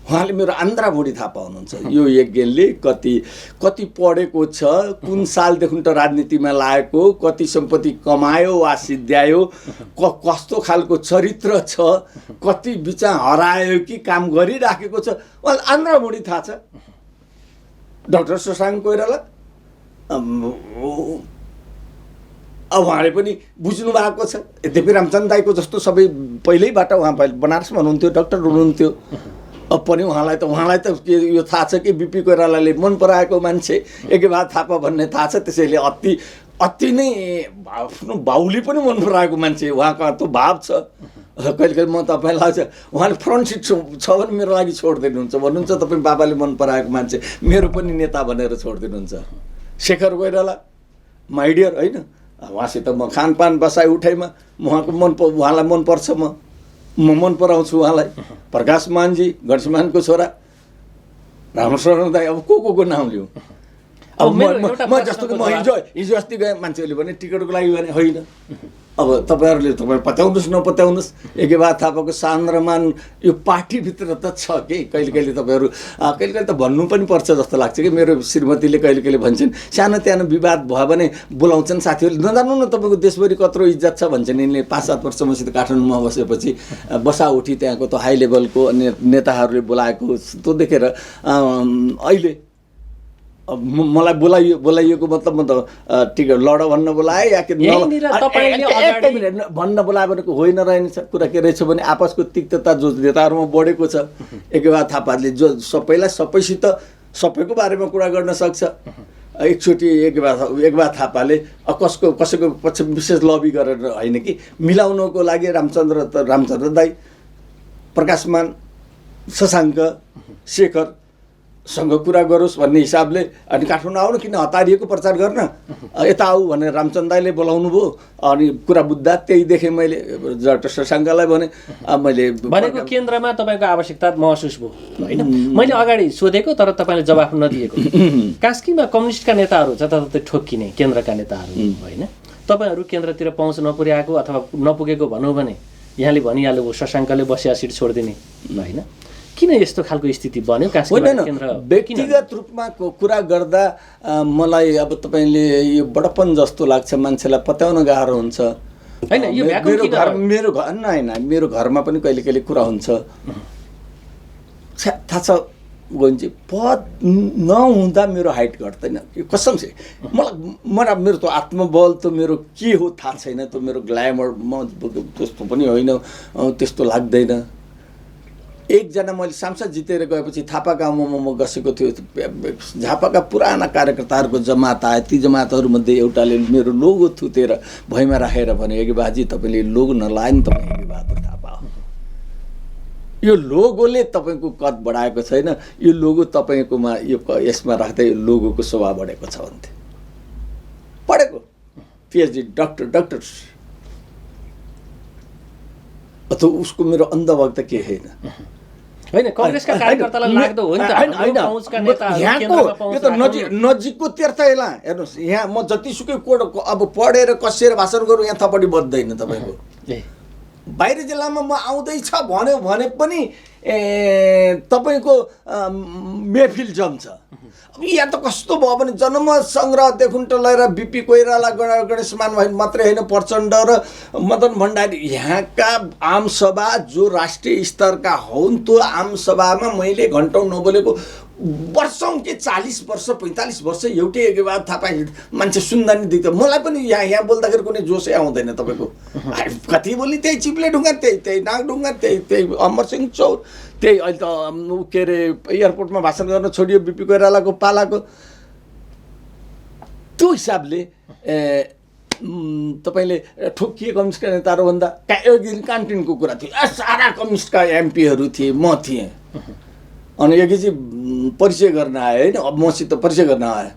Speaker 2: उहाँले मेरो आन्द्रा बुढी थापा हुनुहुन्छ। यो यज्ञले कति पढेको छ, कुन सालदेखि त राजनीतिमा लागेको, कति सम्पत्ति कमायो वा सिद्ध्यायो, कस्तो खालको चरित्र छ, कति बिचा हरायो कि काम गरिराखेको छ, उहाँलाई आन्द्रा बुढी थाहा छ। डाक्टर शशाङ्क कोइराला अब उहाँले पनि बुझ्नु भएको छ। यद्यपि रामचन्द्र दाईको जस्तो सबै पहिल्यैबाट उहाँ बनारसमा हुनुहुन्थ्यो, डक्टर हुनुहुन्थ्यो। पनि उहाँलाई त यो थाहा छ कि बिपी कोइरालाले मन पराएको मान्छे एकेबहाद थापा भन्ने थाहा छ, त्यसैले अति नै आफ्नो बाउले पनि मन पराएको मान्छे, उहाँको त्यो भाव छ। कहिले कहिले म तपाईँलाई लाग्छ उहाँले फ्रन्ट सिट छ भने मेरो लागि छोडिदिनुहुन्छ, भन्नुहुन्छ तपाईँ बाबाले मन पराएको मान्छे मेरो पनि नेता भनेर छोडिदिनुहुन्छ। शेखर कोइराला माई डियर होइन, उहाँसित म खानपान बसाइ उठाइमा उहाँलाई मनपर्छ, म मन पराउँछु उहाँलाई। प्रकाश मानजी गणेशमानको छोरा, रामशरण दाई, अब को नाम लिउँ? अब म जस्तो कि म हिजो अस्ति गएँ, मान्छेहरूले भने टिकटको लागि भने होइन। अब तपाईँ पत्याउनुहोस् नपत्याउनुहोस्, एकेबाद थापाको सान र मान यो पार्टीभित्र त छ कि। कहिले कहिले तपाईँहरू कहिले कहिले त भन्नु पनि पर्छ जस्तो लाग्छ कि। मेरो श्रीमतीले कहिले कहिले भन्छन् सानो त्यानो विवाद भयो भने बोलाउँछन् साथीहरूले, नजान्नु न तपाईँको देशभरि कत्रो इज्जत छ भन्छन्। यिनले 5-7 वर्ष मसित काठमाडौँमा बसेपछि बसा उठी त्यहाँको त हाई लेभलको नेताहरूले बोलाएको त्यो देखेर अहिले मलाई बोलाइएको मतलब म त टिकट लड भन्न बोलाएँ या भन्न बोलायो भनेको होइन रहेछ। कुरा के रहेछ भने आपसको तिक्तता जो नेताहरूमा बढेको छ, एकेबाद थापाले जो सबैसित सबैको बारेमा कुरा गर्न सक्छ। एकचोटि एकबार थापाले कसैको पछि विशेष लबी गरेर होइन कि मिलाउनको लागि रामचन्द्र दाई, प्रकाशमान, शशाङ्क, शेखरसँग कुरा गरोस् भन्ने हिसाबले अनि काठमाडौँ आउनु किन हतारिएको प्रचार गर्न, यता आऊ भनेर रामचन्द्र दाईले बोलाउनु भयो। अनि कुरा बुझ्दा त्यही देखेँ मैले, डाक्टर शशाङ्कलाई भने मैले
Speaker 1: भनेको केन्द्रमा तपाईँको आवश्यकता महसुस भयो होइन। मैले अगाडि सोधेको तर तपाईँले जवाफ नदिएको। कास्कीमा कम्युनिस्टका नेताहरू जताततै ठोक्किने केन्द्रका नेताहरू होइन, तपाईँहरू केन्द्रतिर पहुँच नपुर्याएको अथवा नपुगेको भनौँ भने यहाँले भनिहाल्नु भयो शशाङ्कले बसिया सिट छोडिदिने होइन। किन यस्तो खालको स्थिति बन्यो कास्कीमा केन्द्र?
Speaker 2: व्यक्तिगत रूपमा कुरा गर्दा मलाई अब तपाईँले यो बडपन जस्तो लाग्छ, मान्छेलाई पत्याउन गाह्रो हुन्छ
Speaker 1: होइन। यो
Speaker 2: मेरो घरमा पनि कहिले कहिले कुरा हुन्छ, थाहा छ गन्जी पद नहुँदा मेरो हाइट घट्दैन कसम से। मलाई मेरो त आत्मबल त मेरो के हो थाहा छैन, त्यो मेरो ग्ल्यामर म त्यस्तो पनि होइन, त्यस्तो लाग्दैन। एकजना मैले सांसद जितेर गएपछि थापा गाउँमा म बसेको थियो, झापाका पुराना कार्यकर्ताहरूको जमात आए। ती जमातहरूमध्ये एउटाले मेरो लोगो थुतेर भैँमा राखेर भने कि बाजी तपाईँले लोगो नलाए नि तपाईँ हेगे बहादुर थापा हो, यो लोगोले तपाईँको कद बढाएको छैन, यो लोगो तपाईँकोमा यो यसमा राख्दै लोगोको शोभा बढेको छ भन्थे। पढेको पिएचडी डक्टर अथवा उसको मेरो अन्धभक्त के होइन
Speaker 1: होइन। कांग्रेसका कार्यकर्तालाई लाग्दो हो नि त पहुँचका नेताहरू
Speaker 2: यो त नजिकको तीर्थला हेर्नुहोस्। यहाँ म जतिसुकै अब पढेर कसेर भाषण गरौँ यहाँ थपडी बज्दैन तपाईँको। बाहिर जिल्लामा म आउँदैछ भन्यो भने पनि तपाईँको मेहफिल जम्छ। अब यहाँ त कस्तो भयो भने जनमत सङ्ग्रहदेखि लिएर बिपी कोइराला गणेशमान मात्रै होइन, प्रचण्ड र मदन भण्डारी, यहाँका आमसभा जो राष्ट्रिय स्तरका हुन् त्यो आमसभामा मैले घन्टौँ नबोलेको वर्षौँ के 40 वर्ष 45 वर्ष एउटै एकेबाद थापा मान्छे सुन्दा नि देख्छ। मलाई पनि यहाँ बोल्दाखेरि कुनै जोसै आउँदैन तपाईँको। कति बोली त्यही चिप्ले ढुङ्गा, त्यही नाग ढुङ्गा, त्यही अमरसिंह चौर, त्यही अहिले त के अरे एयरपोर्टमा भाषण गर्न छोडियो बिपी कोइरालाको पालाको। त्यो हिसाबले तपाईँले ठोकिए कम्युनिस्टका नेताहरू भन्दा क्यान्टिनको कुरा थियो, सारा कम्युनिस्टका एमपीहरू थिए, म थिएँ। अनि एकैछिन परिचय गर्न आयो होइन, अब मसित परिचय गर्न आयो।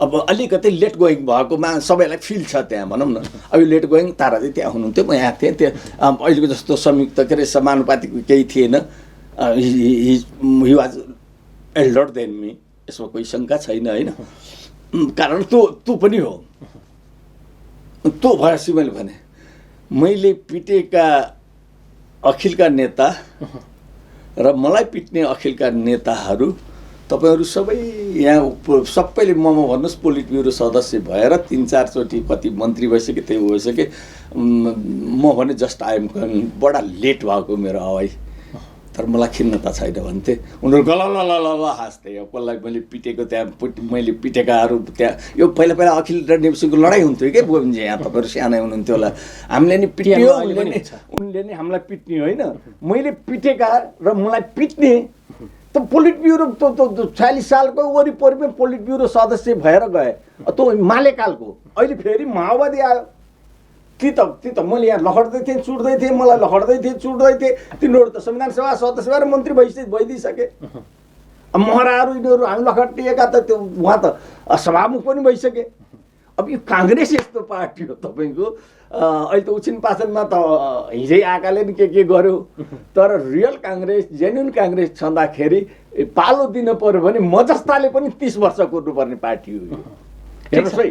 Speaker 2: अब अलिकति लेट गोइङ भएकोमा सबैलाई फिल छ त्यहाँ भनौँ न। अब लेट गोइङ तारा चाहिँ त्यहाँ हुनुहुन्थ्यो, म यहाँ थिएँ। त्यो अहिलेको जस्तो संयुक्त के अरे समानुपातिक केही थिएन। He was Elder than me, यसमा कोही शङ्का छैन होइन। कारण त्यो पनि हो। त्यो भएपछि मैले भने मैले पिटेका अखिलका नेता र मलाई पिट्ने अखिलका नेताहरू तपाईँहरू सबै यहाँ सबैले म भन्नुहोस् पोलिट ब्युरो सदस्य भएर 3-4 चोटि कति मन्त्री भइसके त्यही भइसके। म भने जस्ट आइएम बडा लेट भएको मेरो हवाई, तर मलाई खिन्नता छैन भन्थे उनीहरू। गल हाँस्थे। कसलाई मैले पिटेको त्यहाँ मैले पिटेकाहरू त्यहाँ यो पहिला अखिल र नेप्सीको लडाइँ हुन्थ्यो क्या गोविन्दजी, यहाँ तपाईँहरू सानै हुनुहुन्थ्यो होला। हामीले नि पिट्यो, उनले नि हामीलाई पिट्ने होइन। मैले पिटेका र मलाई पिट्ने त पोलिट ब्युरो 46 सालको वरिपरिमै पोलिट ब्युरो सदस्य भएर गए। त्यो मालेकालको। अहिले फेरि माओवादी आयो। ती त मैले यहाँ लखड्दै थिएँ चुड्दै थिएँ, मलाई लखड्दै थिएँ चुड्दै थिएँ। तिनीहरू त संविधान सभा सदस्य भएर मन्त्री भइदिइसके। अब महराहरू यिनीहरू हामी लखटिएका त त्यो उहाँ त सभामुख पनि भइसके। अब यो काङ्ग्रेस यस्तो पार्टी हो तपाईँको। अहिले त उछिन पाछनमा त हिजै आएकाले नि के गर्यो, तर रियल काङ्ग्रेस जेन्युन काङ्ग्रेस छँदाखेरि पालो दिन पर्यो भने म जस्ताले पनि 30 वर्ष कुर्नुपर्ने पार्टी हो यो। हेर्नुहोस् है,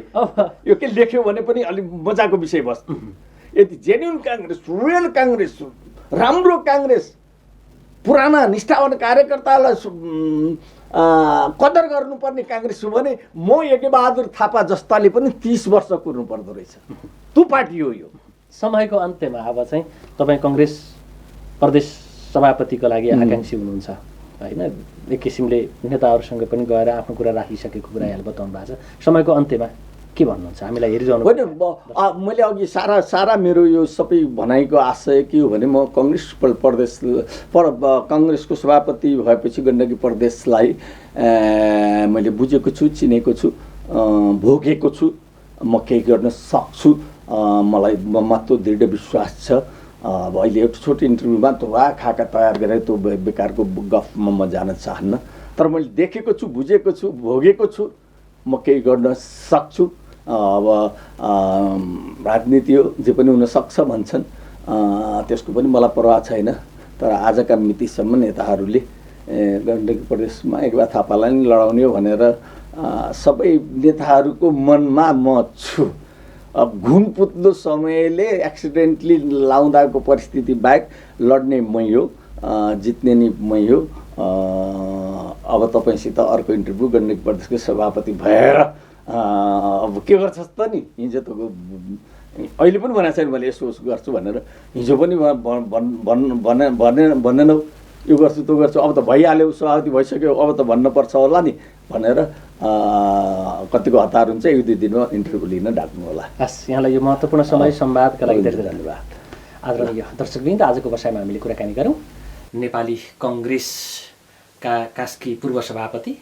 Speaker 2: यो के लेख्यो भने पनि अलिक मजाको विषय बस्। यदि जेन्युन काङ्ग्रेस, रियल काङ्ग्रेस, राम्रो काङ्ग्रेस, पुराना निष्ठावान कार्यकर्तालाई कदर गर्नुपर्ने काङ्ग्रेस हो भने म यज्ञबहादुर थापा जस्ताले पनि 30 वर्ष कुर्नु पर्दो रहेछ। त्यो पार्टी हो यो।
Speaker 1: समयको अन्त्यमा अब चाहिँ तपाईँ कङ्ग्रेस प्रदेश सभापतिको लागि आकाङ्क्षी हुनुहुन्छ होइन? एक किसिमले नेताहरूसँग पनि गएर आफ्नो कुरा राखिसकेको कुरा यहाँ बताउनु भएको छ। समयको अन्त्यमा के भन्नुहुन्छ? हामीलाई हेरिरहनु
Speaker 2: होइन, मैले अघि सारा मेरो यो सबै भनाइको आशय के हो भने म काङ्ग्रेसको सभापति भएपछि गण्डकी प्रदेशलाई मैले बुझेको छु, चिनेको छु, भोगेको छु। म केही गर्न सक्छु, मलाई ममा त्यो दृढ विश्वास छ। अब अहिले एउटा छोटो इन्टरभ्यूमा त्यो खाका तयार गरेर त्यो बेकारको गफमा म जान चाहन्न। तर मैले देखेको छु, बुझेको छु, भोगेको छु। म केही गर्न सक्छु। अब राजनीति हो, जे पनि हुनसक्छ भन्छन्, त्यसको पनि मलाई परवाह छैन। तर आजका मितिसम्म नेताहरूले गण्डकी प्रदेशमा एकबहादुर थापालाई नि लडाउने हो भनेर सबै नेताहरूको मनमा म छु। अब घुम पुत्लो समयले एक्सिडेन्टली लाउँदाको परिस्थिति बाहेक लड्ने मै हो, जित्ने नि मै हो। अब तपाईँसित अर्को इन्टरभ्यू गण्डकी प्रदेशको सभापति भएर अब के गर्छस् त नि? हिजो त अहिले पनि भनेको छैन मैले यसो गर्छु भनेर। हिजो पनि भनेनौ यो गर्छु त्यो गर्छु, अब त भइहाल्यो, सभापति भइसक्यो, अब त भन्नुपर्छ होला नि भनेर कतिको हतार हुन्छ। 1-2 दिनमा इन्टरभ्यू लिन डाक्नु होला।
Speaker 1: हस्, यहाँलाई यो महत्त्वपूर्ण समय संवादका लागि धेरै धन्यवाद। आदरणीय दर्शकवृन्द, आजको बसाइमा हामीले कुराकानी गरौँ नेपाली कङ्ग्रेसका कास्की पूर्व सभापति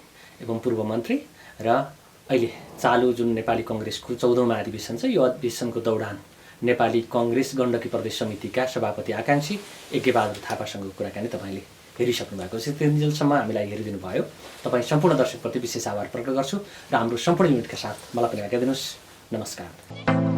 Speaker 1: एवं पूर्व मन्त्री र अहिले चालु जुन नेपाली कङ्ग्रेसको 14औं महाधिवेशन छ, यो अधिवेशनको दौरान नेपाली कङ्ग्रेस गण्डकी प्रदेश समितिका सभापति आकाङ्क्षी यज्ञबहादुर थापासँग कुराकानी तपाईँले हेरिसक्नु भएको छ। त्यतिन्जेलसम्म हामीलाई हेरिदिनु भयो, तपाईँ सम्पूर्ण दर्शकप्रति विशेष आभार प्रकट गर्छु र हाम्रो सम्पूर्ण युनिटका साथ मलाई पनि आज्ञा दिनुहोस्। नमस्कार।